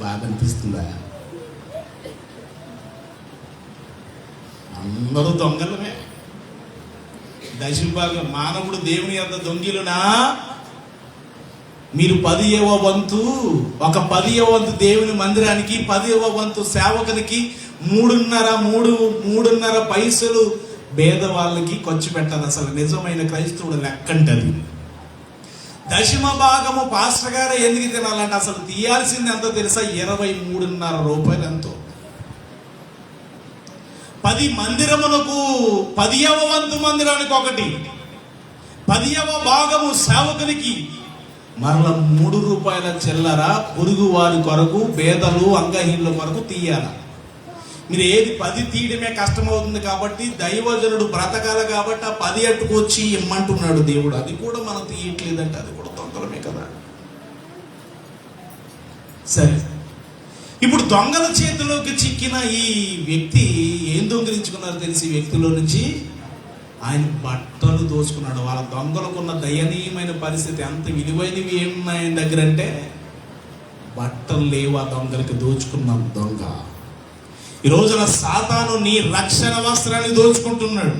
బాగా అనిపిస్తుందా? అందరూ దొంగలమే. దశభాగం మానవుడు దేవుని యొక్క దొంగిలునా? మీరు 10వ వంతు, ఒక 10వ వంతు దేవుని మందిరానికి, 10వ వంతు సేవకునికి, 3.5 పైసలు పేదవాళ్ళకి ఖర్చు పెట్టాలి. అసలు నిజమైన క్రైస్తవుడు లెక్కంటది. దశమ భాగము పాస్టర్ గారే ఎందుకు తినాలంటే అసలు తీయాల్సింది ఎంతో తెలుసా? 23.5 రూపాయలు ఎంతో. 10 మందిరములకు 10వ వంతు మందిరానికి ఒకటి, 10వ భాగము సేవకునికి, మరలా 3 రూపాయల చిల్లర పొరుగు వారి కొరకు, పేదలు అంగహీనుల కొరకు తీయాల. మీరు ఏది 10 తీయడమే కష్టమవుతుంది కాబట్టి దైవజనుడు బ్రతకాల కాబట్టి ఆ 10 అట్టుకొచ్చి ఇమ్మంటున్నాడు దేవుడు. అది కూడా మనం తీయట్లేదంటే అది కూడా దొంగలమే కదా. సరే, ఇప్పుడు దొంగల చేతిలోకి చిక్కిన ఈ వ్యక్తి ఏం దొంగిలించుకున్నారు తెలిసి? ఈ వ్యక్తిలో నుంచి ఆయన బట్టలు దోచుకున్నాడు. వాళ్ళ దొంగలకున్న దయనీయమైన పరిస్థితి, అంత విలువైనవి ఏమున్నాయి ఆయన దగ్గర అంటే బట్టలు లేవు. ఆ దొంగలకి దోచుకున్నాం దొంగ. ఈ రోజున సాతాను నీ రక్షణ వస్త్రాన్ని దోచుకుంటున్నాడు.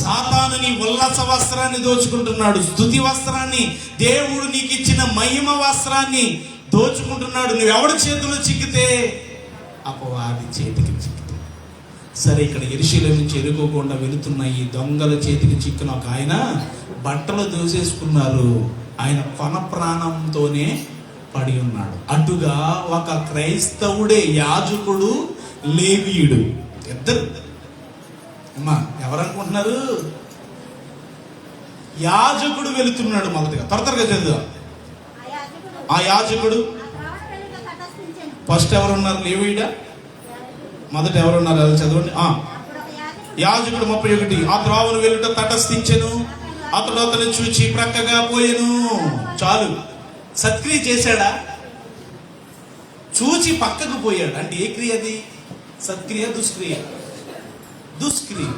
సాతాను నీ ఉల్లాస వస్త్రాన్ని దోచుకుంటున్నాడు. స్తుతి వస్త్రాన్ని, దేవుడు నీకు ఇచ్చిన మహిమ వస్త్రాన్ని దోచుకుంటున్నాడు. నువ్వెవడి చేతిలో చిక్కితే అపవాది చేతికి చిక్కితే. సరే, ఇక్కడ యెరూషలేము నుంచి ఎరుకోకుండా వెళుతున్న ఈ దొంగల చేతికి చిక్కిన ఒక ఆయన బట్టలు దోసేసుకున్నారు. ఆయన కొన ప్రాణంతోనే పడి ఉన్నాడు. అటుగా ఒక క్రైస్తవుడే, యాజకుడు, లేవీయుడు, ఇద్దరు. అమ్మా, ఎవరనుకుంటున్నారు? యాజకుడు వెళుతున్నాడు. మొదటిగా త్వరగా చదువుదాం. ఆ యాజకుడు ఫస్ట్ ఎవరున్నారు? లేవీయుడా? మొదట ఎవరున్నారు? అది చదవండి. యాజకుడు 31. ఆ త్రోవను వెళ్ళుట తటస్థించెను, అతడు అతను చూచి ప్రక్కగా పోయెను. చాలు. సత్క్రియ చేశాడా? చూచి పక్కకు పోయాడు. అంటే ఏ క్రియ అది? సత్క్రియ, దుష్క్రియ? దుష్క్రియ.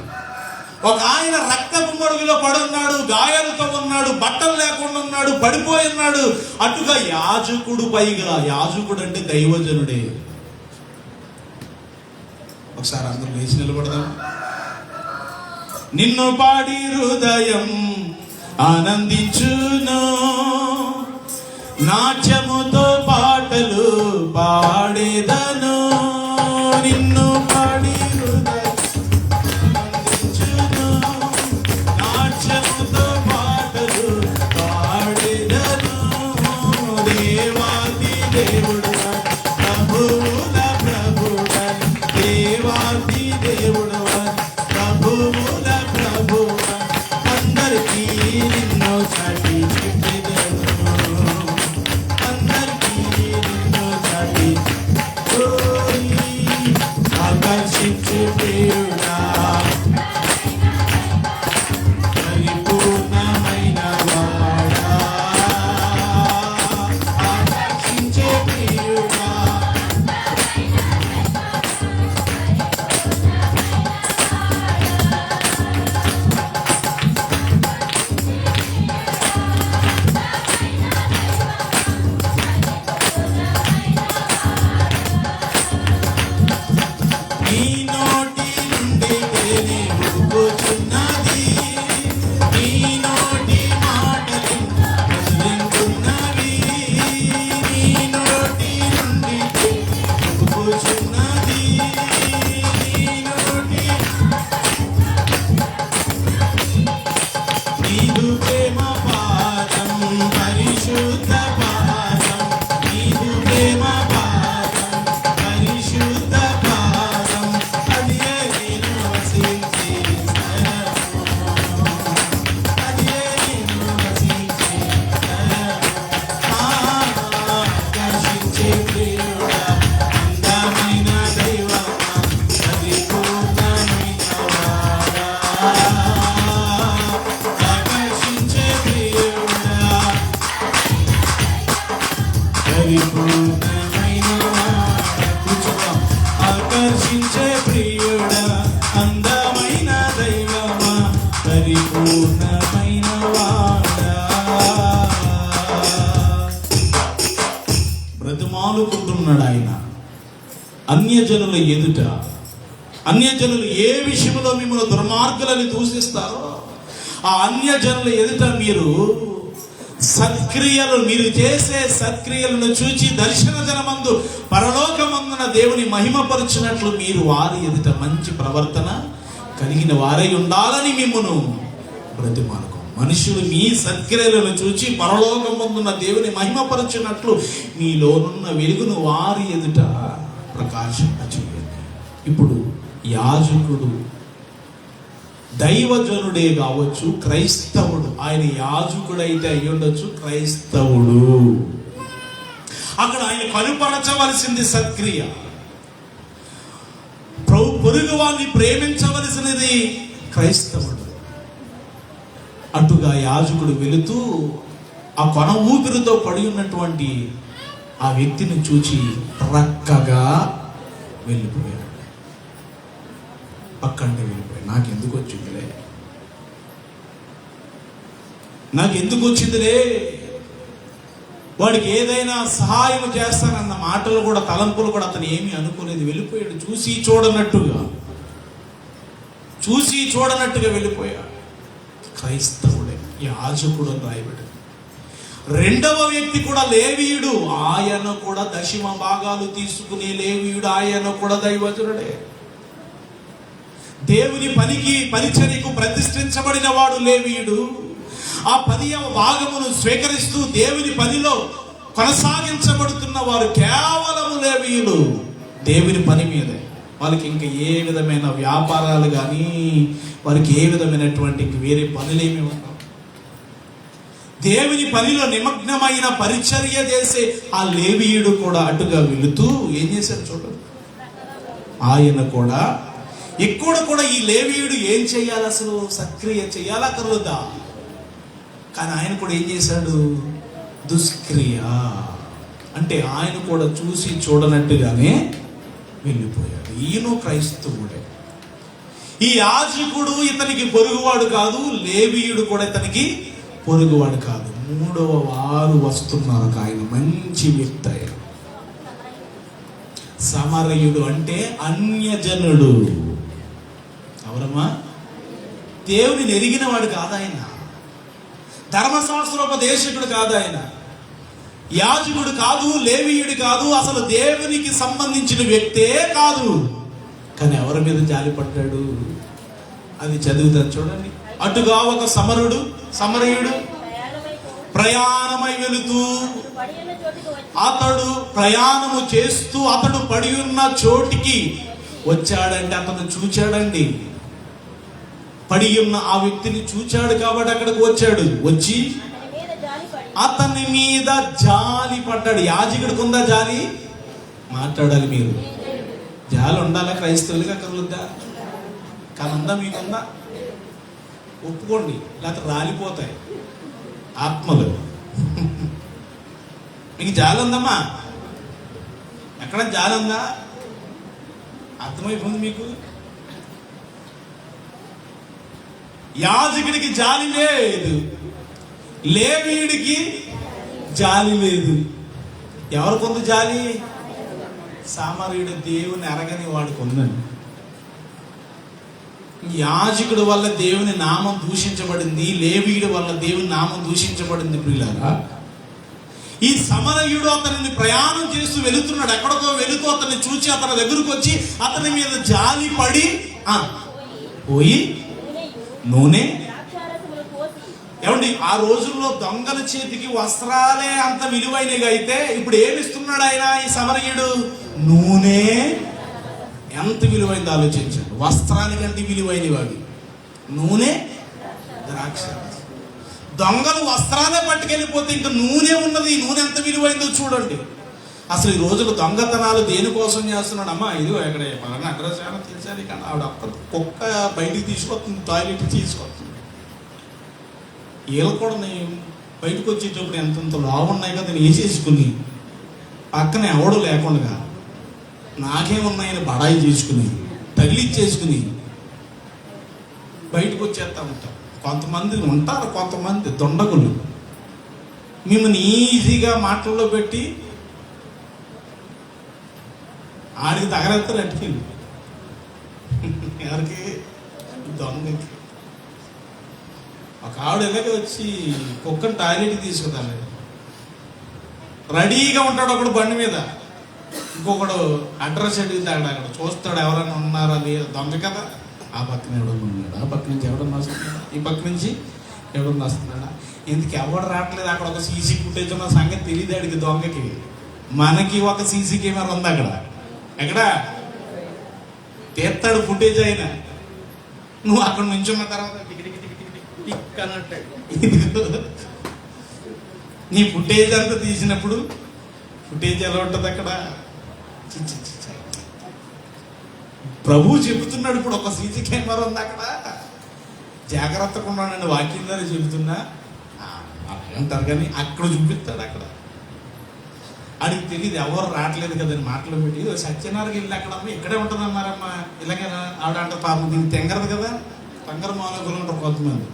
ఒక ఆయన రక్తపు మడుగులో పడున్నాడు, గాయాలతో ఉన్నాడు, బట్టలు లేకుండా ఉన్నాడు, పడిపోయి ఉన్నాడు. అటుగా యాజకుడు, పైగా యాజకుడు అంటే దైవజనుడే. ఒకసారి అందరూ లేచి నిలబడదాం. నిన్ను పాడి హృదయం ఆనందించును, నాట్యముతో పాటలు పాడేదను. నిన్ను పాడి హృదయం ఆనందించును, నాట్యముతో పాటలు పాడేదను. దేవాది దేవుడు, ప్రభువుల ప్రభువు, దేవాది దేవుడు, ప్రభువుల ప్రభువు, అందరికీ నిన్ను చాటి చెప్పెదను, అందరికీ నిన్ను చాటి. ఆకర్షించే ప్రియుడా, పరిపూర్ణమైన వాడా, ఆకర్షించే ప్రియుడా. నీ నోటి నుండి తేనె ఊరుచున్నది, నీ నోటి మాటలు మధురించున్నవి. నీ నోటి నుండి తేనె ఊరుచున్నది, నీ నోటి. నీదు ప్రేమ పాదం, పరిశుద్ధ పాదం, నీదు ప్రేమ పాదం, పరిశుద్ధ పాదం, అదియే నేను వసించే స్థలము, అదియే నేను వసించే స్థలము. ఆకర్షించే ప్రియుడా, అందమైన దైవమా, పరిపూర్ణమైన వాడా, ఆకర్షించే ప్రియుడా, పరిపూర్ణమైన వాడా. కూర్చోదాం. ఆకర్షించే ప్రియుడా, అందమైన దైవమా, పరిపూర్ణమైన వాడా. బ్రతిమాలుకుంటున్నాడు ఆయన అన్యజనుల ఎదుట. అన్యజనులు ఏ విషయంలో మిమ్మల్ని దుర్మార్గులని దూషిస్తారో ఆ అన్యజనుల ఎదుట మీరు సత్క్రియలు, మీరు చేసే సత్క్రియలను చూచి దర్శన జనమందు పరలోకమందున దేవుని మహిమపరుచినట్లు మీరు వారి ఎదుట మంచి ప్రవర్తన కలిగిన వారై ఉండాలని మిమ్మును బ్రతిమాలుకో. మనుషులు మీ సత్క్రియలను చూచి పరలోకమందున దేవుని మహిమపరచున్నట్లు మీలోనున్న వెలుగును వారి ఎదుట ప్రకాశింపచేయండి. ఇప్పుడు యాజకుడు దైవజనుడే కావచ్చు, క్రైస్తవుడు. ఆయన యాజకుడైతే అయి ఉండొచ్చు, క్రైస్తవుడు. అక్కడ ఆయన కనుపరచవలసింది సత్క్రియ. పొరుగు వారిని ప్రేమించవలసినది క్రైస్తవుడు. అటుగా యాజకుడు వెళుతూ ఆ కొన ఊపిరితో పడి ఉన్నటువంటి ఆ వ్యక్తిని చూచి ప్రక్కగా వెళ్ళిపోయాడు. పక్కంటే వెళ్ళిపోయాడు. నాకెందుకు వచ్చిందిలే, వాడికి ఏదైనా సహాయం చేస్తానన్న మాటలు కూడా, తలంపులు కూడా అతను ఏమీ అనుకోలేదు. వెళ్ళిపోయాడు. చూసి చూడనట్టుగా వెళ్ళిపోయాడు. క్రైస్తవుడే, యాజకుడు అని రాయబడింది. రెండవ వ్యక్తి కూడా లేవీయుడు. ఆయన కూడా దశమ భాగాలు తీసుకునే లేవీయుడు. ఆయన కూడా దైవజనుడే. దేవుని పనికి, పరిచర్యకు ప్రతిష్ఠించబడిన వాడు లేవీయుడు. ఆ 10వ భాగమును స్వీకరిస్తూ దేవుని పనిలో కొనసాగించబడుతున్న వారు కేవలము లేవీయులు. దేవుని పని మీదే. వాళ్ళకి ఇంకా ఏ విధమైన వ్యాపారాలు కానీ, వారికి ఏ విధమైనటువంటి వేరే పనులేమి ఉండవు. దేవుని పనిలో నిమగ్నమైన పరిచర్య చేసే ఆ లేవీయుడు కూడా అటుగా వెళుతూ ఏం చేశాడు చూడండి. ఆయన కూడా ఇక్కడ కూడా ఈ లేవీయుడు ఏం చేయాలి, అసలు సక్రియ చేయాలా కరుదా, కానీ ఆయన కూడా ఏం చేశాడు, దుష్క్రియ. అంటే ఆయన కూడా చూసి చూడనట్టుగానే వెళ్ళిపోయాడు. ఈయన క్రైస్తవుడే. ఈ యాజకుడు ఇతనికి పొరుగువాడు కాదు, లేవీయుడు కూడా ఇతనికి పొరుగువాడు కాదు. మూడవ వారు వస్తున్నారు. ఆయన మంచి వ్యక్తి. ఆయన సమరయుడు అంటే అన్యజనుడు. ఎవరమ్మా? దేవుని ఎరిగిన వాడు కాదు ఆయన. ధర్మశాస్త్రోపదేశకుడు కాదు ఆయన. యాజకుడు కాదు, లేవీయుడు కాదు, అసలు దేవునికి సంబంధించిన వ్యక్తే కాదు. కానీ ఎవరి మీద జాలి పడ్డాడు, అది చదువుతారు చూడండి. అటుగా ఒక సమరయుడు ప్రయాణమై వెళుతూ, అతడు ప్రయాణము చేస్తూ అతడు పడి ఉన్న చోటికి వచ్చాడంటే అతను చూచాడండి. పడి ఉన్న ఆ వ్యక్తిని చూచాడు కాబట్టి అక్కడికి వచ్చాడు. వచ్చి అతని మీద జాలి పడ్డాడు. యాజకుడికి ఉందా జాలి? మాట్లాడాలి మీరు. జాలి ఉండాలా క్రైస్తవులకి? అక్కర్లుద్దా? కానీ ఉందా? మీకుందా? ఒప్పుకోండి, లేకపోతే రాలిపోతాయి ఆత్మలు. మీకు జాలి ఉందమ్మా? ఎక్కడ జాలి ఉందా? అర్థమైపోయింది మీకు? యాజకుడికి జాలి లేదు, లేవీయుడికి జాలి లేదు. ఎవరికి ఉంది జాలి? సమరయుడు దేవుని అరగని వాడికి ఉందండి. యాజకుడి వల్ల దేవుని నామం దూషించబడింది, లేవీయుడి వల్ల దేవుని నామం దూషించబడింది. ప్రియులారా, ఈ సమరయుడు అతనిని ప్రయాణం చేస్తూ వెళుతున్నాడు. ఎక్కడికో వెళుతూ అతన్ని చూచి అతని దగ్గరకు వచ్చి అతని మీద జాలి పడి పోయి నూనె. ఏమండి, ఆ రోజుల్లో దొంగల చేతికి వస్త్రాలే అంత విలువైనగా అయితే ఇప్పుడు ఏమిస్తున్నాడు ఆయన? ఈ సమరయుడు నూనె. ఎంత విలువైంది ఆలోచించండి. వస్త్రానికంటే విలువైనవి అవి. నూనె, ద్రాక్ష. దొంగలు వస్త్రాలే పట్టుకెళ్ళిపోతే ఇంకా నూనె ఉన్నది. నూనె ఎంత విలువైందో చూడండి. అసలు ఈ రోజులు దొంగతనాలు దేనికోసం చేస్తున్నాడు? అమ్మా ఇదిగో ఎక్కడ పలానా అడ్రస్ ఏమో తెలిసాను, కానీ ఆవిడ అక్కడ కుక్క బయటికి తీసుకొస్తుంది, టాయిలెట్ తీసుకొస్తుంది. వీళ్ళు కూడా బయటకు వచ్చేటప్పుడు ఎంతంత లావు ఉన్నాయి కదా వేసేసుకుని పక్కన ఎవడు లేకుండా నాకేమున్నాయని బడాయి చేసుకుని తగిలిచ్చేసుకుని బయటకు వచ్చేస్తా ఉంటారు. కొంతమంది ఉంటారు, కొంతమంది దొండగులు మిమ్మల్ని ఈజీగా మాటల్లో పెట్టి ఆడికి తగలేస్తారు. అట్టుకెళ్ళి ఎవరికి? దొంగకి. ఒక ఆవిడ ఎలాగే వచ్చి కుక్కని టాయిలెట్కి తీసుకుతాను, రెడీగా ఉంటాడు ఒకడు బండి మీద, ఇంకొకడు అడ్రస్ అడుగుతాడు, అక్కడ చూస్తాడు ఎవరైనా ఉన్నారా లేదా. దొంగ కదా, ఆ పక్కన ఎవడన్నా ఉన్నాడు, ఆ పక్క నుంచి ఎవడన్నా వస్తున్నాడా, ఈ పక్క నుంచి ఎవడన్నా వస్తున్నాడా, ఎందుకు ఎవడు రావట్లేదు. అక్కడ ఒక సీసీ ఫుటేజ్ ఉన్న సంగతి తెలియదు అడిగి దొంగకి. మనకి ఒక సీసీ కెమెరా ఉంది అక్కడ. ఎక్కడ తీస్తాడు ఫుటేజ్ అయినా. నువ్వు అక్కడ నుంచున్న తర్వాత నీ ఫుటేజ్ అంతా తీసినప్పుడు ఫుటేజ్ ఎలా ఉంటుంది అక్కడ? ప్రభు చెబుతున్నాడు, ఇప్పుడు ఒక సీసీ కెమెరా ఉంది అక్కడ, జాగ్రత్తగా ఉన్నానండి. వాక్యం ద్వారా చెబుతున్నా అంటారు, కానీ అక్కడ చూపిస్తాడు. అక్కడ అడిగి తెలియదు, ఎవరు రావట్లేదు కదని మాటలు పెట్టి సత్యనారాయణ వెళ్ళి అక్కడ ఇక్కడే ఉంటుందన్నారమ్మా. ఇలాగే ఆవిడ అంటే పాపం దీన్ని తెంగరదు కదా, తెంగర మానవులు ఉంటారు కొంతమంది.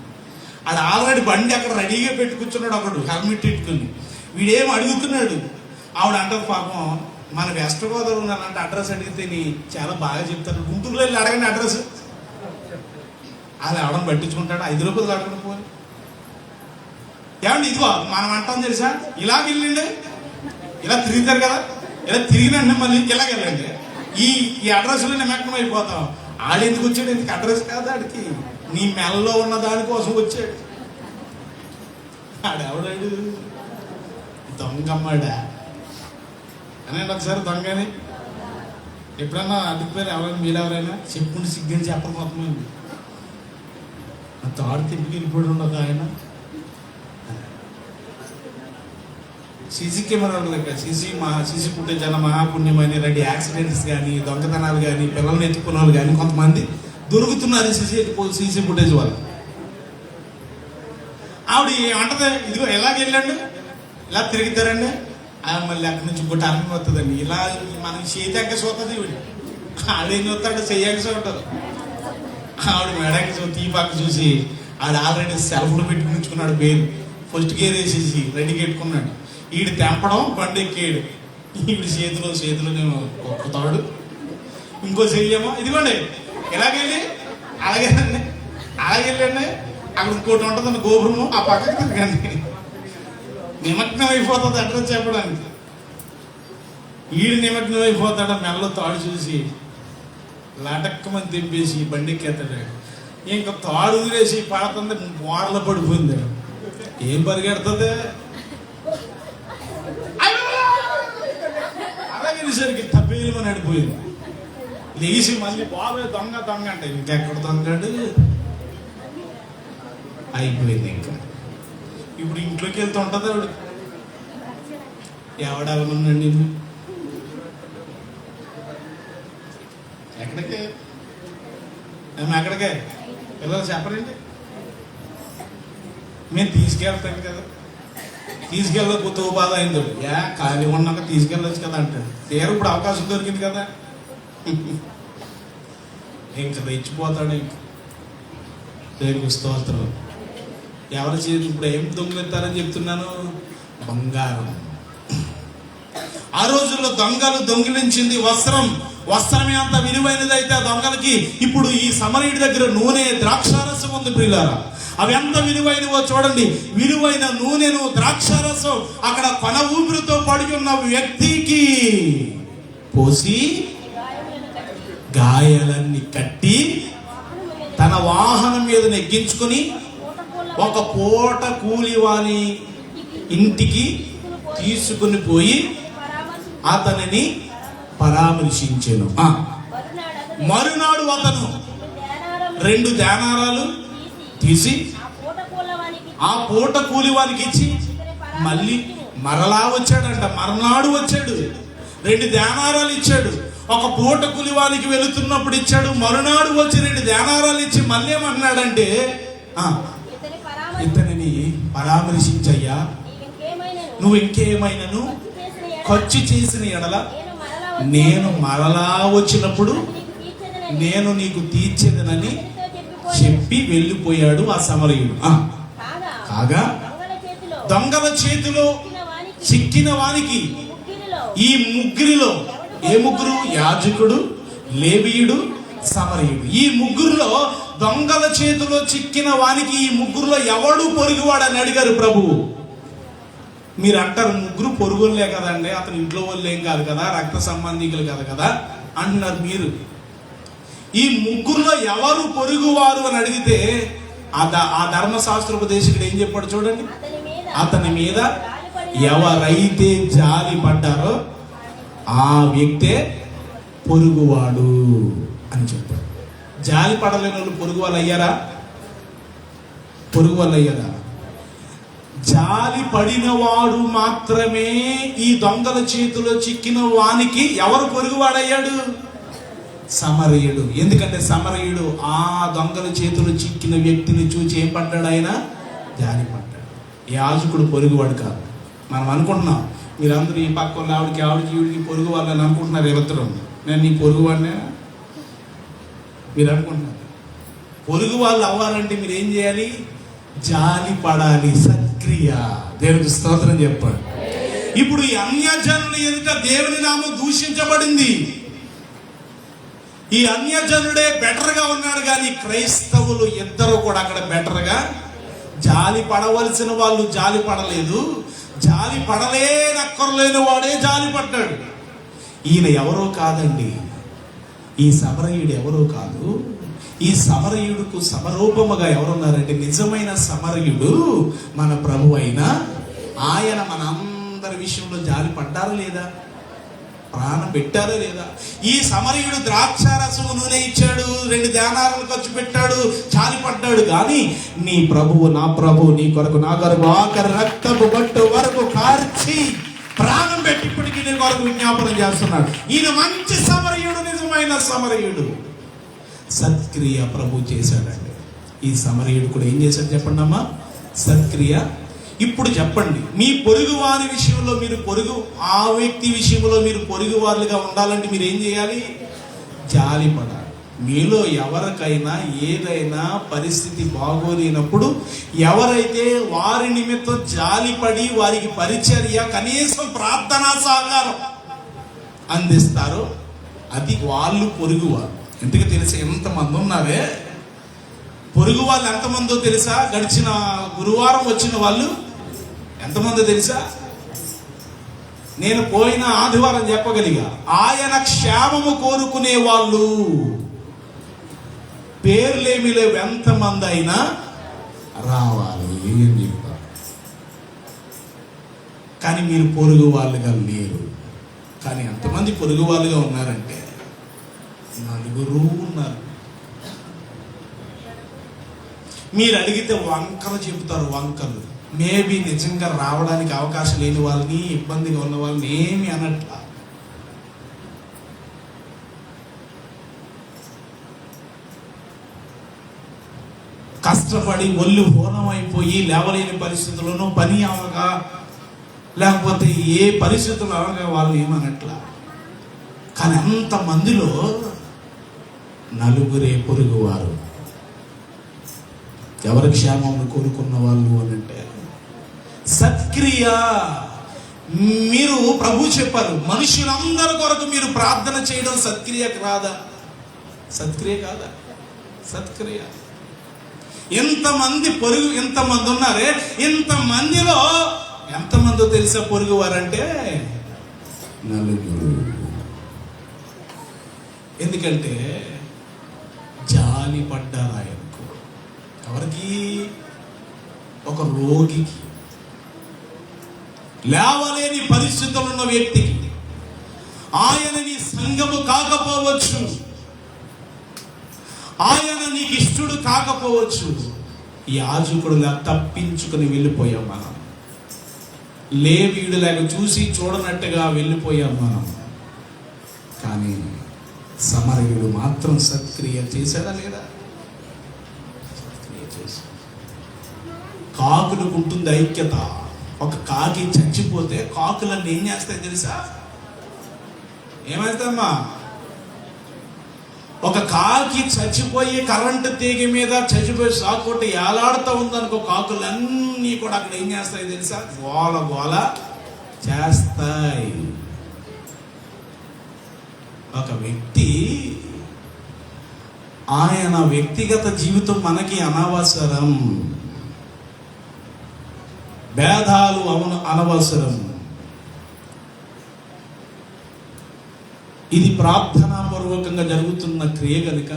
ఆడ ఆల్రెడీ బండి అక్కడ రెడీగా పెట్టి కూర్చున్నాడు ఒకడు హెల్మెట్ పెట్టుకుని. వీడేం అడుగుతున్నాడు, ఆవిడ అంటారు పాపం మన వెస్ట్ గోదావరి ఉన్నానంటే అడ్రస్ అడిగితే చాలా బాగా చెప్తారు. గుంటూరులో వెళ్ళి అడగండి అడ్రస్. అలా ఎవడని పట్టించుకుంటాడు? 5 రూపాయలు అడగడం పోయి. ఏమండి ఇదిగో మనం అంటాం తెలుసా, ఇలాగ వెళ్ళండి, ఇలా తిరుగుతారు కదా, ఇలా తిరిగినండి మళ్ళీ ఇలాగెళ్ళండి, ఈ అడ్రస్లో నిమగ్నం అయిపోతాం. ఆడెందుకు వచ్చాడు? ఎందుకు అడ్రస్ కాదు ఆడికి, నీ మెల్లో ఉన్న దానికోసం వచ్చాడు. ఆడెవడాడు? దొంగమ్మాడా అని ఒకసారి దొంగని ఎప్పుడన్నా అడ్డుకుపోయారు? ఎవరైనా మీరెవరైనా చెప్పుకుంటే సిగ్గని చెప్పకపోతుంది. ఆ తాడు తిప్పికి వెళ్ళిపోయి ఉండదు ఆయన. సీసీ కెమెరాలు దగ్గర సీసీ ఫుటేజ్ అన్న మహాపుణ్యం అని ఇలాంటి యాక్సిడెంట్స్ కానీ దొంగతనాలు కానీ పిల్లల్ని ఎత్తుకున్న వాళ్ళు కానీ కొంతమంది దొరుకుతున్నారు సీసీ ఫుటేజ్ వాళ్ళు. ఆవిడ ఏమంటది, ఇదిగో ఎలాగెళ్ళండి, ఇలా తిరుగుతారండి, మళ్ళీ అక్కడి నుంచి ఇంకోటి అన్నం వస్తుందండి, ఇలా మనకి చేతాక చూస్తుంది ఇవిడి. ఆవిడేం చూస్తాడు, చెయ్యాక చూడదు. ఆవిడ మేడకి చూసి ఈ పక్క చూసి ఆవిడ ఆల్రెడీ సెల్ఫ్లో పెట్టి ఉంచుకున్నాడు, పేరు ఫస్ట్ గేర్ వేసేసి రెడీకి పెట్టుకున్నాడు. ఈడు తెంపడం బండి ఎక్కేడు, ఈవిడ చేతిలో ఒక్క తాడు, ఇంకో చెయ్యేమో ఇదిగోండి ఎలాగెళ్ళి అలాగేనండి, అలాగెళ్ళండి, అక్కడ ఇంకోటి ఉంటుందండి గోపురము, ఆ పక్కకి తిరగండి. నిమగ్నం అయిపోతుంది అడ్రస్ చెప్పడానికి. ఈడు నిమగ్నం అయిపోతాడు, మెల్ల తాడు చూసి లటక్కమని తెంపేసి బండి ఎక్కేస్తాడు. ఇంకా తాడు వదిలేసి పడుతుంది, వారలో పడిపోయింది. ఏం పరిగెడుతుంది, అలాగేసరికి తప్పేమని అడిపోయింది. లేచి మళ్ళీ బాబే దొంగ అంటే ఇంకెక్కడ దొంగడు అయిపోయింది. ఇంకా ఇప్పుడు ఇంట్లోకి వెళ్తూ ఉంటుంది ఆవిడ, ఎవడవనున్నాండి ఎక్కడికే మేము ఎక్కడికే పిల్లలు చెప్పరండి, మేము తీసుకెళ్తాను కదా, తీసుకెళ్ళకపోతే బాధ అయింది. ఖాళీ ఉన్నాక తీసుకెళ్ళచ్చు కదా అంటాడు. తీరు ఇప్పుడు అవకాశం దొరికింది కదా, ఇంకా రెచ్చిపోతాడు. ఇంకా దేవునికి స్తోత్రం. ఎవరి చేతి ఇప్పుడు ఏం దొంగలెత్తారని చెప్తున్నాను, బంగారం. ఆ రోజుల్లో దొంగలు దొంగిలించింది వస్త్రమే అంత విలువైనది అయితే ఆ దొంగలకి ఇప్పుడు ఈ సమరయుడి దగ్గర నూనె, ద్రాక్షారసం ఉంది ప్రియులారా. అవి ఎంత విలువైనవో చూడండి. విలువైన నూనెను, ద్రాక్షారసం అక్కడ కొన ఊపిరితో పడి ఉన్న వ్యక్తికి పోసి గాయాలన్నీ కట్టి తన వాహనం మీద నెగ్గించుకొని ఒక పూట కూలి వాని ఇంటికి తీసుకుని పోయి అతనిని పరామర్శించెను. మరునాడు అతను 2 దేనారాలు తీసి ఆ పూట కూలి వానికి ఇచ్చి మళ్ళీ మరలా వచ్చాడంట. మర్నాడు వచ్చాడు, 2 దేనారాలు ఇచ్చాడు. ఒక పూట కూలి వానికి వెళుతున్నప్పుడు ఇచ్చాడు. మరునాడు వచ్చి 2 దేనారాలు ఇచ్చి మళ్ళీ ఏమన్నాడంటే, ఇతనిని పరామర్శించయ్యా, నువ్వు ఇంకేమైనాను ఖర్చు చేసిన ఎడల నేను మరలా వచ్చినప్పుడు నేను నీకు తీర్చేదనని చెప్పి వెళ్ళిపోయాడు ఆ సమరయుడు. కాగా దొంగల చేతిలో చిక్కిన వానికి ఈ ముగ్గురిలో, ఏ ముగ్గురు? యాజకుడు, లేవీయుడు, సమరయుడు. ఈ ముగ్గురులో దొంగల చేతిలో చిక్కిన వానికి ఈ ముగ్గురులో ఎవడు పొరుగువాడని అడిగారు ప్రభువు. మీరు అంటారు ముగ్గురు పొరుగులే కదండి, అతను ఇంట్లో వాళ్ళు ఏం కాదు కదా, రక్త సంబంధికులు కాదు కదా అంటున్నారు మీరు. ఈ ముగ్గురులో ఎవరు పొరుగువారు అని అడిగితే ఆ ధర్మశాస్త్రోపదేశకుడు ఏం చెప్పాడు చూడండి. అతని మీద ఎవరైతే జాలి పడ్డారో ఆ వ్యక్తే పొరుగువాడు అని చెప్పాడు. జాలి పడలేని వాళ్ళు పొరుగు వాళ్ళు అయ్యారా? పొరుగు వాళ్ళు అయ్యారా? జాలి పడినవాడు మాత్రమే ఈ దొంగల చేతిలో చిక్కిన వానికి ఎవరు పొరుగువాడయ్యాడు? సమరయుడు. ఎందుకంటే సమరయుడు ఆ దొంగల చేతిలో చిక్కిన వ్యక్తిని చూచి ఏం పడ్డాడు? ఆయన జాలి పడ్డాడు. యాజకుడు పొరుగువాడు కాదు. మనం అనుకుంటున్నాం, మీరందరూ ఈ పక్క ఆవిడికి ఈవిడికి పొరుగు వాళ్ళని అనుకుంటున్నారు. ఎవరు నేను నీ పొరుగు వాడినా మీరు అనుకుంటున్నారు. పొరుగు వాళ్ళు అవ్వాలంటే మీరు ఏం చేయాలి? జాలి పడాలి. సత్క్రియ. దేవునికి స్తోత్రం చెప్పాడు. ఇప్పుడు ఈ అన్యజనుల ఎదుట దేవుని నామం దూషించబడింది. ఈ అన్యజనుడే బెటర్ గా ఉన్నాడు, కానీ క్రైస్తవులు ఇద్దరు కూడా అక్కడ బెటర్ గా జాలి పడవలసిన వాళ్ళు జాలి పడలేదు. జాలి పడలేనక్కర్లేని వాడే జాలి పడ్డాడు. ఈయన ఎవరో కాదండి, ఈ సమరయుడు ఎవరో కాదు. ఈ సమరయుడుకు సమరూపముగా ఎవరున్నారంటే నిజమైన సమరయుడు మన ప్రభు అయిన ఆయన. మన అందరి విషయంలో జాలి పడ్డారా లేదా? ప్రాణం పెట్టారా లేదా? ఈ సమరయుడు ద్రాక్షారసము నూనె ఇచ్చాడు, 2 దేనారాలు ఖర్చు పెట్టాడు, చాలిపడ్డాడు. కానీ నీ ప్రభువు, నా ప్రభువు నీ కొరకు, నా కొరకు ఆఖరి రక్తపు బట్టు వరకు కార్చి ప్రాణం పెట్టి ఇప్పటికీ నీ కొరకు విజ్ఞాపనం చేస్తున్నాడు. ఈయన మంచి సమరయుడు, నిజమైన సమరయుడు. సత్క్రియ ప్రభు చేశాడండి. ఈ సమరయుడు కూడా ఏం చేశాడు చెప్పండి అమ్మా? సత్క్రియ. ఇప్పుడు చెప్పండి, మీ పొరుగు వారి విషయంలో మీరు ఆ వ్యక్తి విషయంలో మీరు పొరుగు వారులుగా ఉండాలంటే మీరు ఏం చేయాలి? జాలిపడాలి. మీలో ఎవరికైనా ఏదైనా పరిస్థితి బాగోలేనప్పుడు ఎవరైతే వారి నిమిత్తం జాలిపడి వారికి పరిచర్య, కనీసం ప్రార్థనా సహకారం అందిస్తారో అది వాళ్ళు పొరుగువారు. ఎందుకు తెలుసా? ఎంతమంది ఉన్నారే పొరుగు వాళ్ళు, ఎంతమందో తెలుసా? గడిచిన గురువారం వచ్చిన వాళ్ళు ఎంతమందో తెలుసా? నేను పోయిన ఆదివారం చెప్పగలిగా, ఆయన క్షేమము కోరుకునే వాళ్ళు పేర్లేమి లేవు, ఎంతమంది అయినా రావాలి అని చెప్తారు. కానీ మీరు పొరుగు వాళ్ళుగా లేరు. కానీ ఎంతమంది పొరుగు వాళ్ళుగా ఉన్నారంటే 4 ఉన్నారు. మీరు అడిగితే వంకలు చెబుతారు, వంకలు. మేబీ నిజంగా రావడానికి అవకాశం లేని వాళ్ళని, ఇబ్బందిగా ఉన్న వాళ్ళని ఏమి అనట్లా. కష్టపడి ఒళ్ళు హోనం అయిపోయి లేవలేని పరిస్థితుల్లోనూ పని అవగా, లేకపోతే ఏ పరిస్థితులు అవగా వాళ్ళు ఏమనట్లా. కానీ అంతమందిలో 4 పొరుగువారు. ఎవరి క్షేమం కోరుకున్న వాళ్ళు అని అంటే సత్క్రియ. మీరు ప్రభు చెప్పారు, మనుషులందరి కొరకు మీరు ప్రార్థన చేయడం సత్క్రియ కాదా? సత్క్రియ కాదా? సత్క్రియ. ఎంతమంది ఉన్నారే, ఇంతమందిలో ఎంతమందో తెలుసా పొరుగు వారంటే? 4. ఎందుకంటే జాలి పడ్డారు ఆయనకు. ఎవరికి? ఒక రోగికి, లేవలేని పరిస్థితులు ఉన్న వ్యక్తికి. ఆయన నీ సంఘము కాకపోవచ్చు, ఆయన నీకు ఇష్టడు కాకపోవచ్చు. యాజకుడులా తప్పించుకుని వెళ్ళిపోయాం మనం. లేవీయుడులాగా చూసి చూడనట్టుగా వెళ్ళిపోయాం మనం. కానీ సమరయుడు మాత్రం సత్క్రియ చేశాడా లేదా? సత్క్రియ చేశాడు. కాకులకు ఉంటుంది ఐక్యత. ఒక కాకి చచ్చిపోతే కాకులన్నీ ఏం చేస్తాయి తెలుసా? ఏమైందమ్మా? ఒక కాకి చచ్చిపోయి కరెంటు తీగ మీద చచ్చిపోయి సాకొట్టి ఏలాడుతూ ఉందనుకో, కాకులన్నీ కూడా అక్కడ ఏం చేస్తాయి తెలుసా? గోల గోల చేస్తాయి. ఒక వ్యక్తి, ఆయన వ్యక్తిగత జీవితం మనకి అనవసరం, భేదాలు అనవసరం. ఇది ప్రార్థనాపూర్వకంగా జరుగుతున్న క్రియ కనుక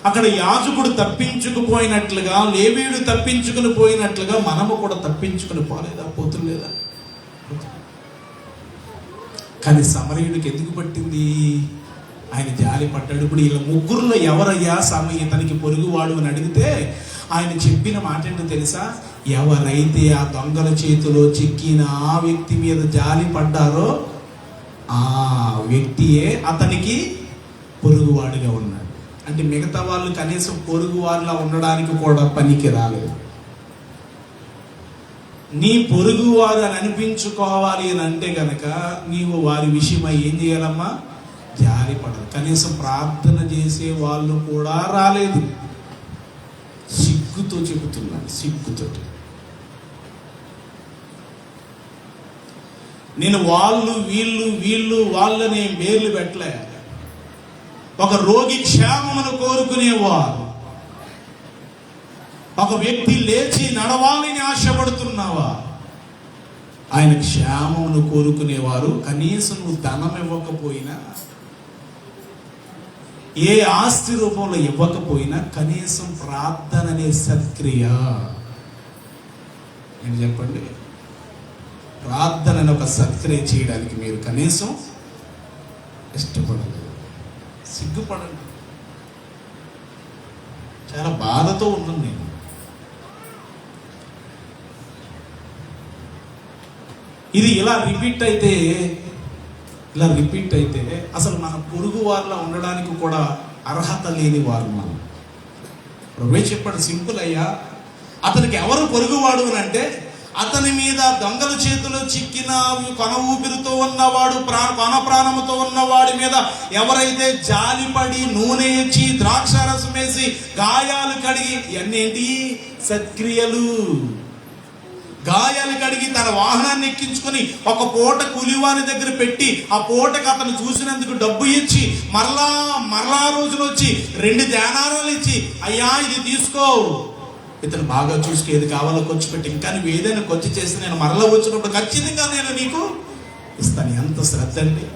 అక్కడ యాజకుడు తప్పించుకుపోయినట్లుగా, లేవీయుడు తప్పించుకుని పోయినట్లుగా మనము కూడా తప్పించుకుని పోలేదా? పోతులేదా? కానీ సమరయుడికి ఎందుకు పట్టింది? ఆయన జాలి పడ్డాడు. ఇప్పుడు వీళ్ళ ముగ్గురులో ఎవరయ్యా ఇతనికి పొరుగువాడు అని అడిగితే ఆయన చెప్పిన మాట ఏంటో తెలుసా? ఎవరైతే ఆ దొంగల చేతిలో చిక్కిన ఆ వ్యక్తి మీద జాలి పడ్డారో ఆ వ్యక్తియే అతనికి పొరుగువాడిగా ఉన్నాడు. అంటే మిగతా వాళ్ళు కనీసం పొరుగువారిలా ఉండడానికి కూడా పనికి రాలేదు. నీ పొరుగువారు అని అనిపించుకోవాలి అని అంటే కనుక నీవు వారి విషయమై ఏం చేయాలమ్మా? జాలి పడాలి. కనీసం ప్రార్థన చేసే వాళ్ళు కూడా రాలేదు. సిగ్గుతో చెబుతున్నాను, సిగ్గుతో. నేను వాళ్ళు వీళ్ళు వాళ్ళని పేర్లు పెట్టలే. ఒక రోగి క్షేమమును కోరుకునేవారు, ఒక వ్యక్తి లేచి నడవాలని ఆశపడుతున్నావా? ఆయన క్షేమమును కోరుకునేవారు. కనీసం నువ్వు ధనం ఇవ్వకపోయినా, ఏ ఆస్తి రూపంలో ఇవ్వకపోయినా, కనీసం ప్రార్థన అనే సత్క్రియ. నేను చెప్పండి, ప్రార్థన అనే ఒక సత్క్రియ చేయడానికి మీరు కనీసం ఇష్టపడలేదు. సిగ్గుపడండి. చాలా బాధతో ఉన్నాను నేను. ఇది ఇలా రిపీట్ అయితే అసలు మన పొరుగు వారిలో ఉండడానికి కూడా అర్హత లేని వారు మనం. ప్రభువే చెప్పాడు, సింపుల్ అయ్యా. అతనికి ఎవరు పొరుగువాడు అని అంటే, అతని మీద దొంగల చేతిలో చిక్కిన కొన ఊపిరితో ఉన్నవాడు, కొన ప్రాణముతో ఉన్నవాడి మీద ఎవరైతే జాలిపడి నూనె ఇచ్చి ద్రాక్షారసం వేసి గాయాలు కడిగి, ఇవన్నీ సత్క్రియలు. గాయాలు కడిగి తన వాహనాన్ని ఎక్కించుకొని ఒక పూట కూలివాని దగ్గర పెట్టి ఆ పూటకు అతను చూసినందుకు డబ్బు ఇచ్చి మరలా రోజులు వచ్చి 2 దేనారాలు ఇచ్చి, అయ్యా ఇది తీసుకో, ఇతను బాగా చూసుకో, ఏది కావాలో ఖర్చు పెట్టి, ఇంకా నువ్వు ఏదైనా ఖర్చు చేస్తే నేను మరలా వచ్చినప్పుడు ఖచ్చితంగా నేను నీకు ఇస్తాను. ఎంత శ్రద్ధ అండి.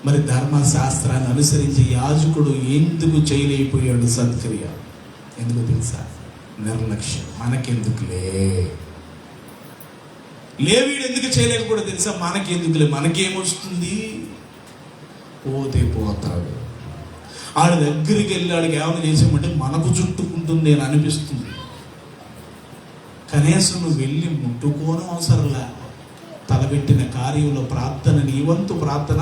మరి ధర్మశాస్త్రాన్ని అనుసరించి యాజకుడు ఎందుకు చేయలేకపోయాడు సత్క్రియ? ఎందుకు తెలుసా? నిర్లక్ష్యం. మనకెందుకులే. లేవీడు ఎందుకు చేయలేకపోతే తెలుసా? మనకెందుకులే, మనకేమొస్తుంది, పోతే పోతాడు. ఆడి దగ్గరికి వెళ్ళి ఆడికి ఏమైనా చేసామంటే మనకు చుట్టుకుంటుంది అని అనిపిస్తుంది. కనీసం నువ్వు వెళ్ళి ముట్టుకోవడం అవసరంలా. తలబెట్టిన కార్యంలో ప్రార్థన, నీ వంతు ప్రార్థన,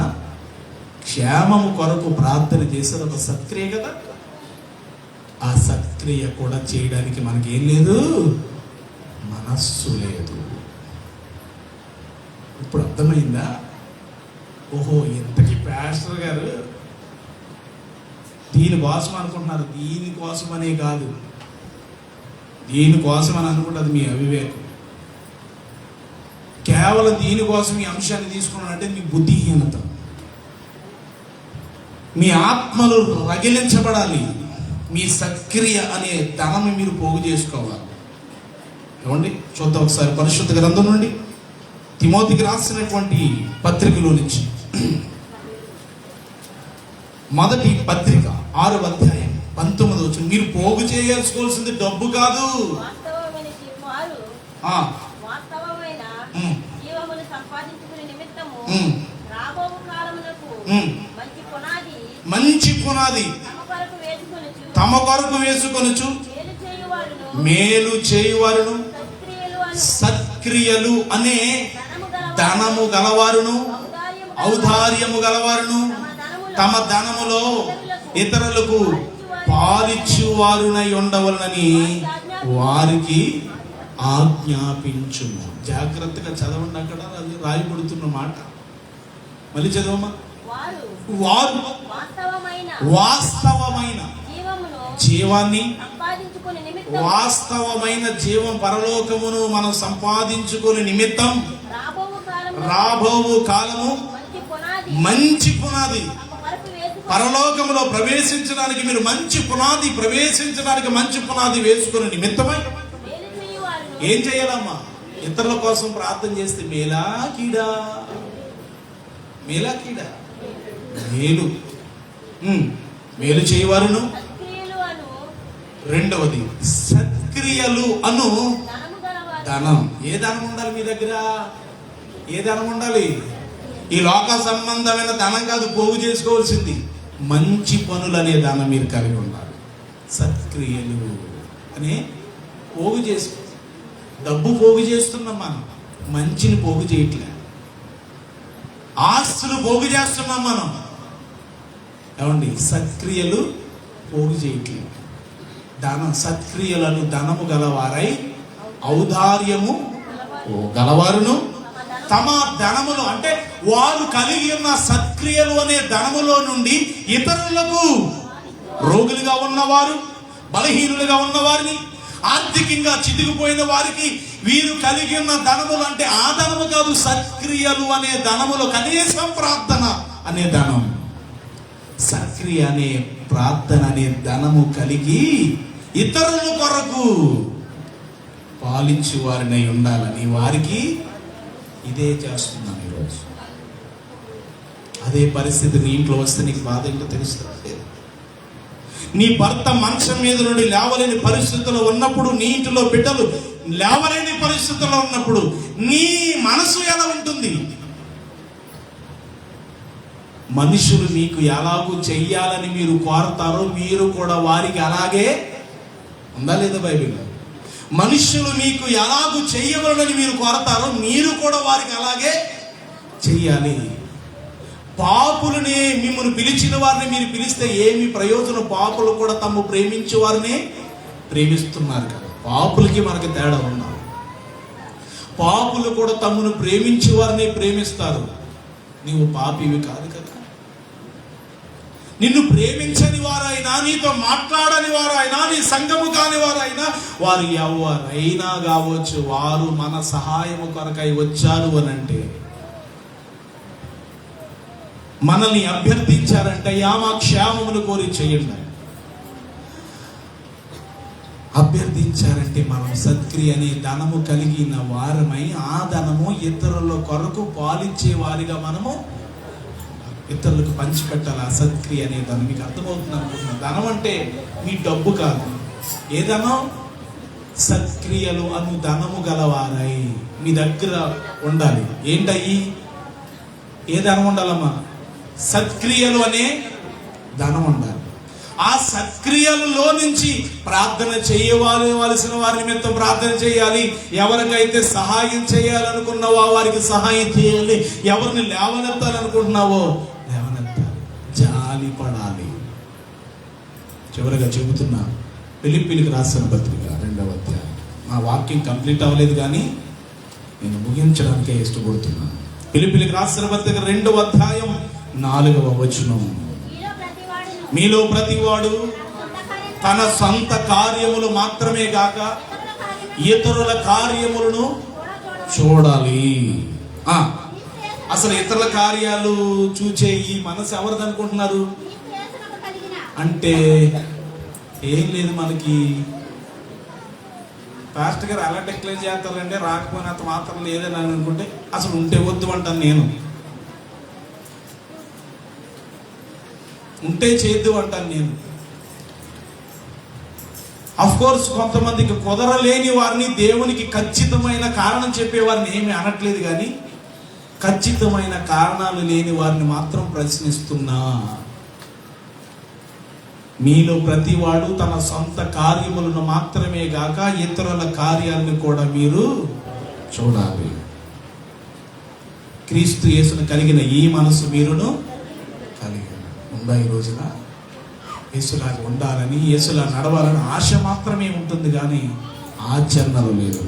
క్షేమము కొరకు ప్రార్థన చేసేది ఒక సత్క్రియ కదా. ఆ సత్క్రియ కూడా చేయడానికి మనకేం లేదు, మనస్సు లేదు. ఇప్పుడు అర్థమైందా? ఓహో, ఇంతకీ పాస్టర్ గారు దీనికోసం అనుకుంటున్నారు. దీనికోసమనే కాదు, దీనికోసం అని అనుకుంటుంది మీ అవివేకం. కేవలం దీనికోసం ఈ అంశాన్ని తీసుకున్నానంటే మీ బుద్ధిహీనత. మీ ఆత్మలు రగిలించబడాలి. మీ సత్క్రియ అనే ధనము మీరు పోగు చేసుకోవాలి. ఏమండి, చూద్దాం ఒకసారి పరిశుద్ధ గ్రంథం నుండి తిమోతికి రాసినటువంటి పత్రికలో నుంచి. మొదటి పత్రిక 6వ అధ్యాయం 19వ వచనం. మీరు పోగు చేయాల్సుకోవాల్సింది డబ్బు కాదు, మంచి పునాది తమ కొరకు వేసుకొనుచు మేలు చేయువారును సత్క్రియలు అనే ధనము గలవారును ఔదార్యము గలవారును తమ ధనములో ఇతరులకు పాలిచ్చువారునై ఉండవలనని వారికి ఆజ్ఞాపించుము. జాగ్రత్తగా చదవండి, అక్కడ అది రాయబడుతున్న మాట. మళ్ళీ చదవమ్మా. వారు వాస్తవమైన జీవాన్ని, వాస్తవమైన జీవం పరలోకమును మనం సంపాదించుకునే నిమిత్తం రాబోవు కాలము మంచి పునాది. పరలోకములో ప్రవేశించడానికి మీరు ప్రవేశించడానికి మంచి పునాది వేసుకునే నిమిత్తమై ఏం చేయాలమ్మా? ఇతరుల కోసం ప్రార్థన చేస్తే మేలా కీడా? మేలు. మేలు చేయవారును. రెండవది సత్క్రియలు అను ధనం. ఏ ధనం ఉండాలి మీ దగ్గర? ఏ ధనం ఉండాలి? ఈ లోక సంబంధమైన ధనం కాదు పోగు చేసుకోవాల్సింది. మంచి పనులు అనే ధనం మీరు కలిగి ఉండాలి. సత్క్రియలు అనే పోగు చేసుకో. డబ్బు పోగు చేస్తున్నాం మనం, మంచిని పోగు చేయట్లే. ఆస్తులు పోగు చేస్తున్నాం మనం, ఏమండి? సత్క్రియలు పోగు చేయట్లేదు. సత్క్రియలను ధనము గలవారై ఔదార్యము గలవారును తమ ధనములో, అంటే వారు కలిగి ఉన్న సత్క్రియలు అనే ధనములో నుండి ఇతరులకు, రోగులుగా ఉన్నవారు, బలహీనులుగా ఉన్నవారిని, ఆర్థికంగా చితికిపోయిన వారికి వీరు కలిగి ఉన్న ధనములు, అంటే ఆ ధనము కాదు, సత్క్రియలు అనే ధనములో కనీసం ప్రార్థన అనే ధనం, సత్క్రియ అనే ప్రార్థన అనే ధనము కలిగి ఇతరుల కొరకు పాలించు వారినై ఉండాలని వారికి ఇదే చేస్తున్నాను ఈరోజు. అదే పరిస్థితి నీ ఇంట్లో వస్తే నీకు బాధ ఏంటో తెలుస్తుంది. నీ భర్త మంచం మీద నుండి లేవలేని పరిస్థితుల్లో ఉన్నప్పుడు, నీ ఇంటిలో బిడ్డలు లేవలేని పరిస్థితుల్లో ఉన్నప్పుడు నీ మనసు ఎలా ఉంటుంది? మనుషులు మీకు ఎలాగూ చెయ్యాలని మీరు కోరతారో మీరు కూడా వారికి అలాగే ఉందా లేదా బైబిల్లో? మనుషులు మీకు ఎలాగూ చెయ్యవలనని మీరు కోరతారో మీరు కూడా వారికి అలాగే చెయ్యాలి. పాపులని మిమ్మల్ని పిలిచిన వారిని మీరు పిలిస్తే ఏమి ప్రయోజనం? పాపులు కూడా తమ ప్రేమించే వారిని ప్రేమిస్తున్నారు కదా. పాపులకి మనకి తేడా ఉన్నా, పాపులు కూడా తమను ప్రేమించే వారిని ప్రేమిస్తారు. నీవు పాపివి కాదు కదా. నిన్ను ప్రేమించని వారైనా, నీతో మాట్లాడని వారైనా, నీ సంఘము కాని వారైనా, వారు ఎవరైనా కావచ్చు, వారు మన సహాయము కొరకై వచ్చారు అనంటే, మనల్ని అభ్యర్థించారంటే మా క్షేమమును కోరి చేయండి. అభ్యర్థించారంటే మనం సత్క్రియ అనే ధనము కలిగిన వారమై ఆ ధనము ఇతరుల కొరకు పాలించే వారిగా మనము ఇతరులకు పంచిపెట్టాలి. ఆ సత్క్రియ అనే ధనం మీకు అర్థమవుతుంది అనుకుంటున్నా. ధనం అంటే మీ డబ్బు కాదు. ఏ ధనం? సత్క్రియలు అను ధనము గలవారై మీ దగ్గర ఉండాలి. ఏంటయ్యి? ఏ ధనం ఉండాలమ్మా? సత్క్రియలు అనే ధనం ఉండాలి. ఆ సత్క్రియలలో నుంచి ప్రార్థన చేయవలసిన వారి నిమిత్తం ప్రార్థన చేయాలి. ఎవరికైతే సహాయం చేయాలనుకున్నావో వారికి సహాయం చేయాలి. ఎవరిని లేవనెత్తాలనుకుంటున్నావో లేవనెత్తాలి. జాలి పడాలి. చివరిగా చెబుతున్నా, ఫిలిప్పీలకు రాసిన పత్రిక 2వ అధ్యాయం. మా వాక్యం కంప్లీట్ అవ్వలేదు కానీ నేను ముగించడానికే ఇష్టపడుతున్నాను. ఫిలిప్పీలకు రాసిన పత్రిక 2వ అధ్యాయం 4వ వచనం. మీలో ప్రతివాడు తన సొంత కార్యములు మాత్రమే గాక ఇతరుల కార్యములను చూడాలి. అసలు ఇతరుల కార్యాలు చూచే ఈ మనసు ఎవరిది అనుకుంటున్నారు? అంటే ఏం లేదు, మనకి పాస్టర్ గారు అలా డిక్లేర్ చేస్తారంటే రాకపోయినంత మాత్రం లేదని అనుకుంటే అసలు ఉంటే వద్దు అంటాను నేను. ఉంటే చేద్దు అంటాను నేను. అఫ్ కోర్స్ కొంతమందికి కుదరలేని వారిని దేవునికి ఖచ్చితమైన కారణం చెప్పేవారిని ఏమి అనట్లేదు, కానీ ఖచ్చితమైన కారణాలు లేని వారిని మాత్రం ప్రశ్నిస్తున్నా. మీలో ప్రతివాడు తన సొంత కార్యములను మాత్రమే గాక ఇతరుల కార్యాలను కూడా మీరు చూడాలి. క్రీస్తు యేసును కలిగిన ఈ మనసు మీరును కలిగి ఉందా? ఈ రోజున యేసులాగా ఉండాలని, యేసులా నడవాలని ఆశ మాత్రమే ఉంటుంది, కానీ ఆచరణలు లేదు.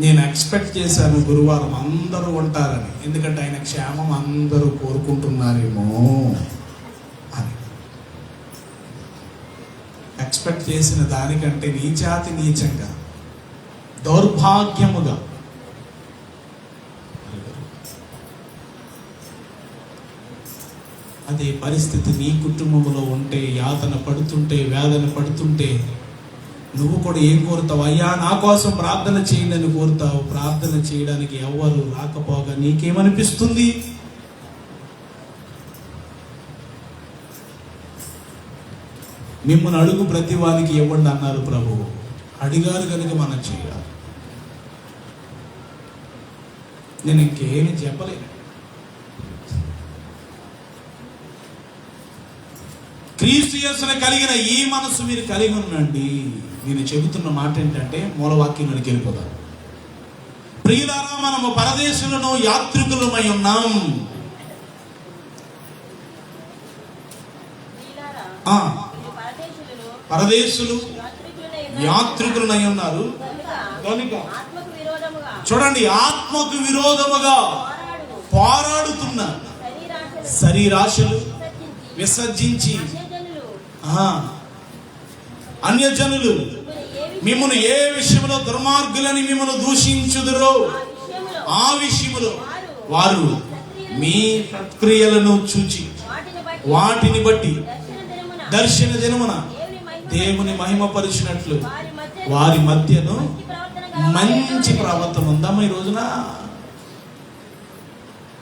నేను ఎక్స్పెక్ట్ చేశాను గురువారం అందరూ ఉంటారని, ఎందుకంటే ఆయన క్షేమం అందరూ కోరుకుంటున్నారేమో అని. ఎక్స్పెక్ట్ చేసిన దానికంటే నీచాతి నీచంగా, దౌర్భాగ్యముగా అదే పరిస్థితి నీ కుటుంబంలో ఉంటే, యాతన పడుతుంటే, వేదన పడుతుంటే, నువ్వు కూడా ఏం కోరుతావు? అయ్యా నా కోసం ప్రార్థన చేయండి అని కోరుతావు. ప్రార్థన చేయడానికి ఎవరు రాకపోగా నీకేమనిపిస్తుంది? మిమ్మల్ని అడుగు ప్రతి వారికి ఇవ్వండి అన్నారు ప్రభువు. అడిగారు కనుక మనం చేయాలి. నేను ఇంకేమి చెప్పలేను. క్రీస్తు యేసును కలిగిన ఈ మనసు మీరు కలిగి ఉండండి. నేను చెబుతున్న మాట ఏంటంటే మూలవాక్యంలోకి వెళ్ళిపోతాను. ప్రియులారా, మనము పరదేశులను యాత్రికులమై ఉన్నాం. పరదేశులు యాత్రికులనై ఉన్నారు కనుక చూడండి, ఆత్మకు విరోధముగా పోరాడుతున్న శరీరాశలు విసర్జించి అన్యజనులు మిమ్మల్ని ఏ విషయంలో దుర్మార్గులని మిమ్మల్ని దూషించుదురో ఆ విషయంలో వారు మీ సత్క్రియలను చూచి వాటిని బట్టి దర్శన దినమున దేవుని మహిమపరిచినట్లు వారి మధ్యను మంచి ప్రవర్తన ఉందమ్మా. ఈ రోజున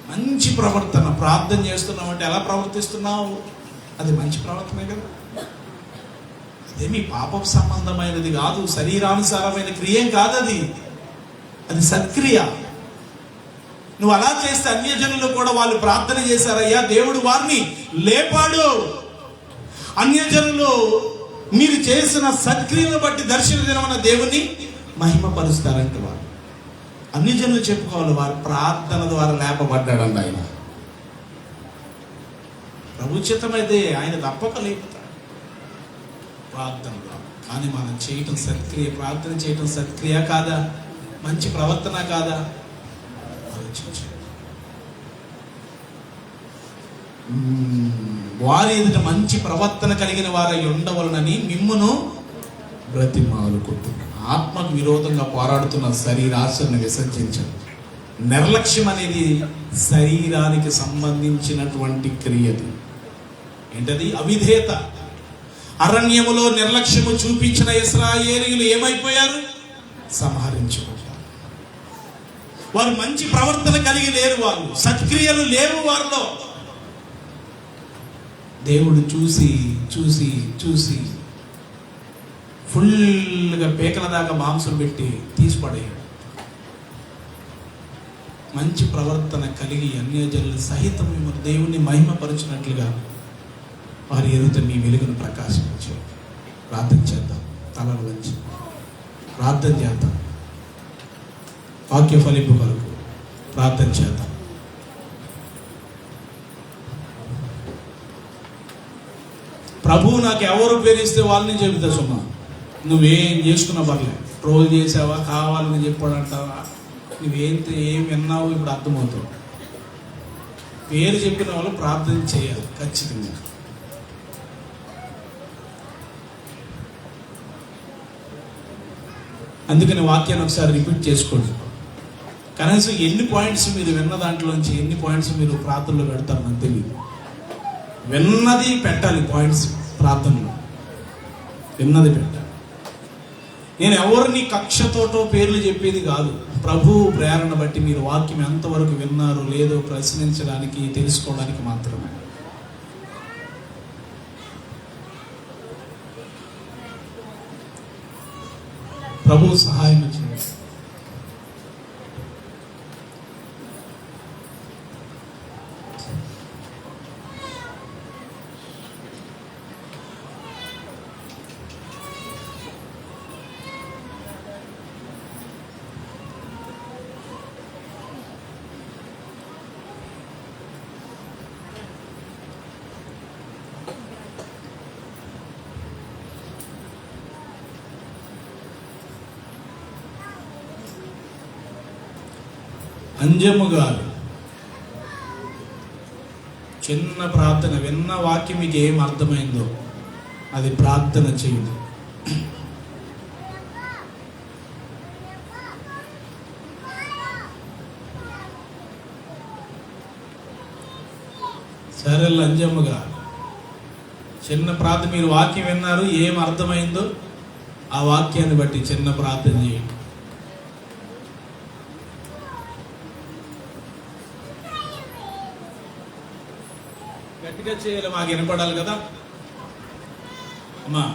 మంచి ప్రవర్తన. ప్రార్థన చేస్తున్నావు అంటే ఎలా ప్రవర్తిస్తున్నావు? అది మంచి ప్రవర్తనే కదా. అదేమి పాపపు సంబంధమైనది కాదు, శరీరానుసారమైన క్రియేం కాదు. అది సత్క్రియ. నువ్వు అలా చేస్తే అన్యజనులు కూడా వాళ్ళు ప్రార్థన చేశారయ్యా, దేవుడు వారిని లేపాడు. అన్యజనులు మీరు చేసిన సత్క్రియలను బట్టి దర్శన దినమున దేవుని మహిమపరుస్తారంట. వారు అన్యజనులు చెప్పుకోవాలి, వారు ప్రార్థన ద్వారా లేపబడ్డాడండి ఆయన. ప్రభుచితమైతే ఆయన తప్పక లేపుతాడు ప్రార్థన ద్వారా. కానీ మనం చేయటం సత్క్రియ, ప్రార్థన చేయటం సత్క్రియ కాదా, మంచి ప్రవర్తన కాదా ఆలోచించండి. వారి ఎదుట మంచి ప్రవర్తన కలిగిన వారై ఉండవలనని మిమ్మును బ్రతిమాలుకుంటున్నాను. ఆత్మకు విరోధంగా పోరాడుతున్న శరీరాశను విసర్జించండి. నిర్లక్ష్యం అనేది శరీరానికి సంబంధించినటువంటి క్రియది. ఏంటది? అవిధేయత. అరణ్యములో నిర్లక్ష్యము చూపించిన ఇశ్రాయేలీయులు ఏమైపోయారు? సంహరించుకుంటారు. వారు మంచి ప్రవర్తన కలిగి లేరు, వాళ్ళు సత్క్రియలు లేవు వారిలో. దేవుడు చూసి చూసి చూసి ఫుల్గా పేకల దాకా మాంసం పెట్టి తీసిపడేయాడు. మంచి ప్రవర్తన కలిగి అన్యజనులు సహితం మిమ్మల్ని దేవుణ్ణి మహిమపరచినట్లుగా వారి ఎదుట మీ వెలుగును ప్రకాశించే. ప్రార్థన చేద్దాం, తలలు వంచి ప్రార్థన చేద్దాం. వాక్య ఫలింపు కొరకు ప్రార్థన చేద్దాం. ప్రభువు నాకు ఎవరు పేరిస్తే వాళ్ళని చెబుతా సుమా. నువ్వేం చేసుకున్నా పర్లేదు. ట్రోల్ చేసావా, కావాలని చెప్పాడంటావా, ఏం విన్నావు ఇప్పుడు అర్థమవుతావు. పేరు చెప్పిన వాళ్ళు ప్రార్థన చేయాలి ఖచ్చితంగా. అందుకని వాక్యాన్ని ఒకసారి రిపీట్ చేసుకోండి. కనీసం ఎన్ని పాయింట్స్ మీరు విన్న దాంట్లోంచి ఎన్ని పాయింట్స్ మీరు ప్రార్థనలో పెడతారు నాకు తెలియదు. విన్నది పెట్టాలి పాయింట్స్ ప్రార్థనలో, విన్నది పెట్టాలి. నేను ఎవరిని కక్షతోటో పేర్లు చెప్పేది కాదు. ప్రభు ప్రేరణ బట్టి మీరు వాక్యం ఎంతవరకు విన్నారు లేదో ప్రశ్నించడానికి, తెలుసుకోవడానికి మాత్రమే. ప్రభు సహాయం చేయండి. అంజమ్మ గారు చిన్న ప్రార్థన, విన్న వాక్యం మీకు ఏం అర్థమైందో అది ప్రార్థన చేయండి. సరే అంజమ్మ గారు చిన్న ప్రార్థన, మీరు వాక్యం విన్నారు, ఏం అర్థమైందో ఆ వాక్యాన్ని బట్టి చిన్న ప్రార్థన చేయండి. గట్టిగా చేయాలి, మాకు వినపడాలి కదా అమ్మా.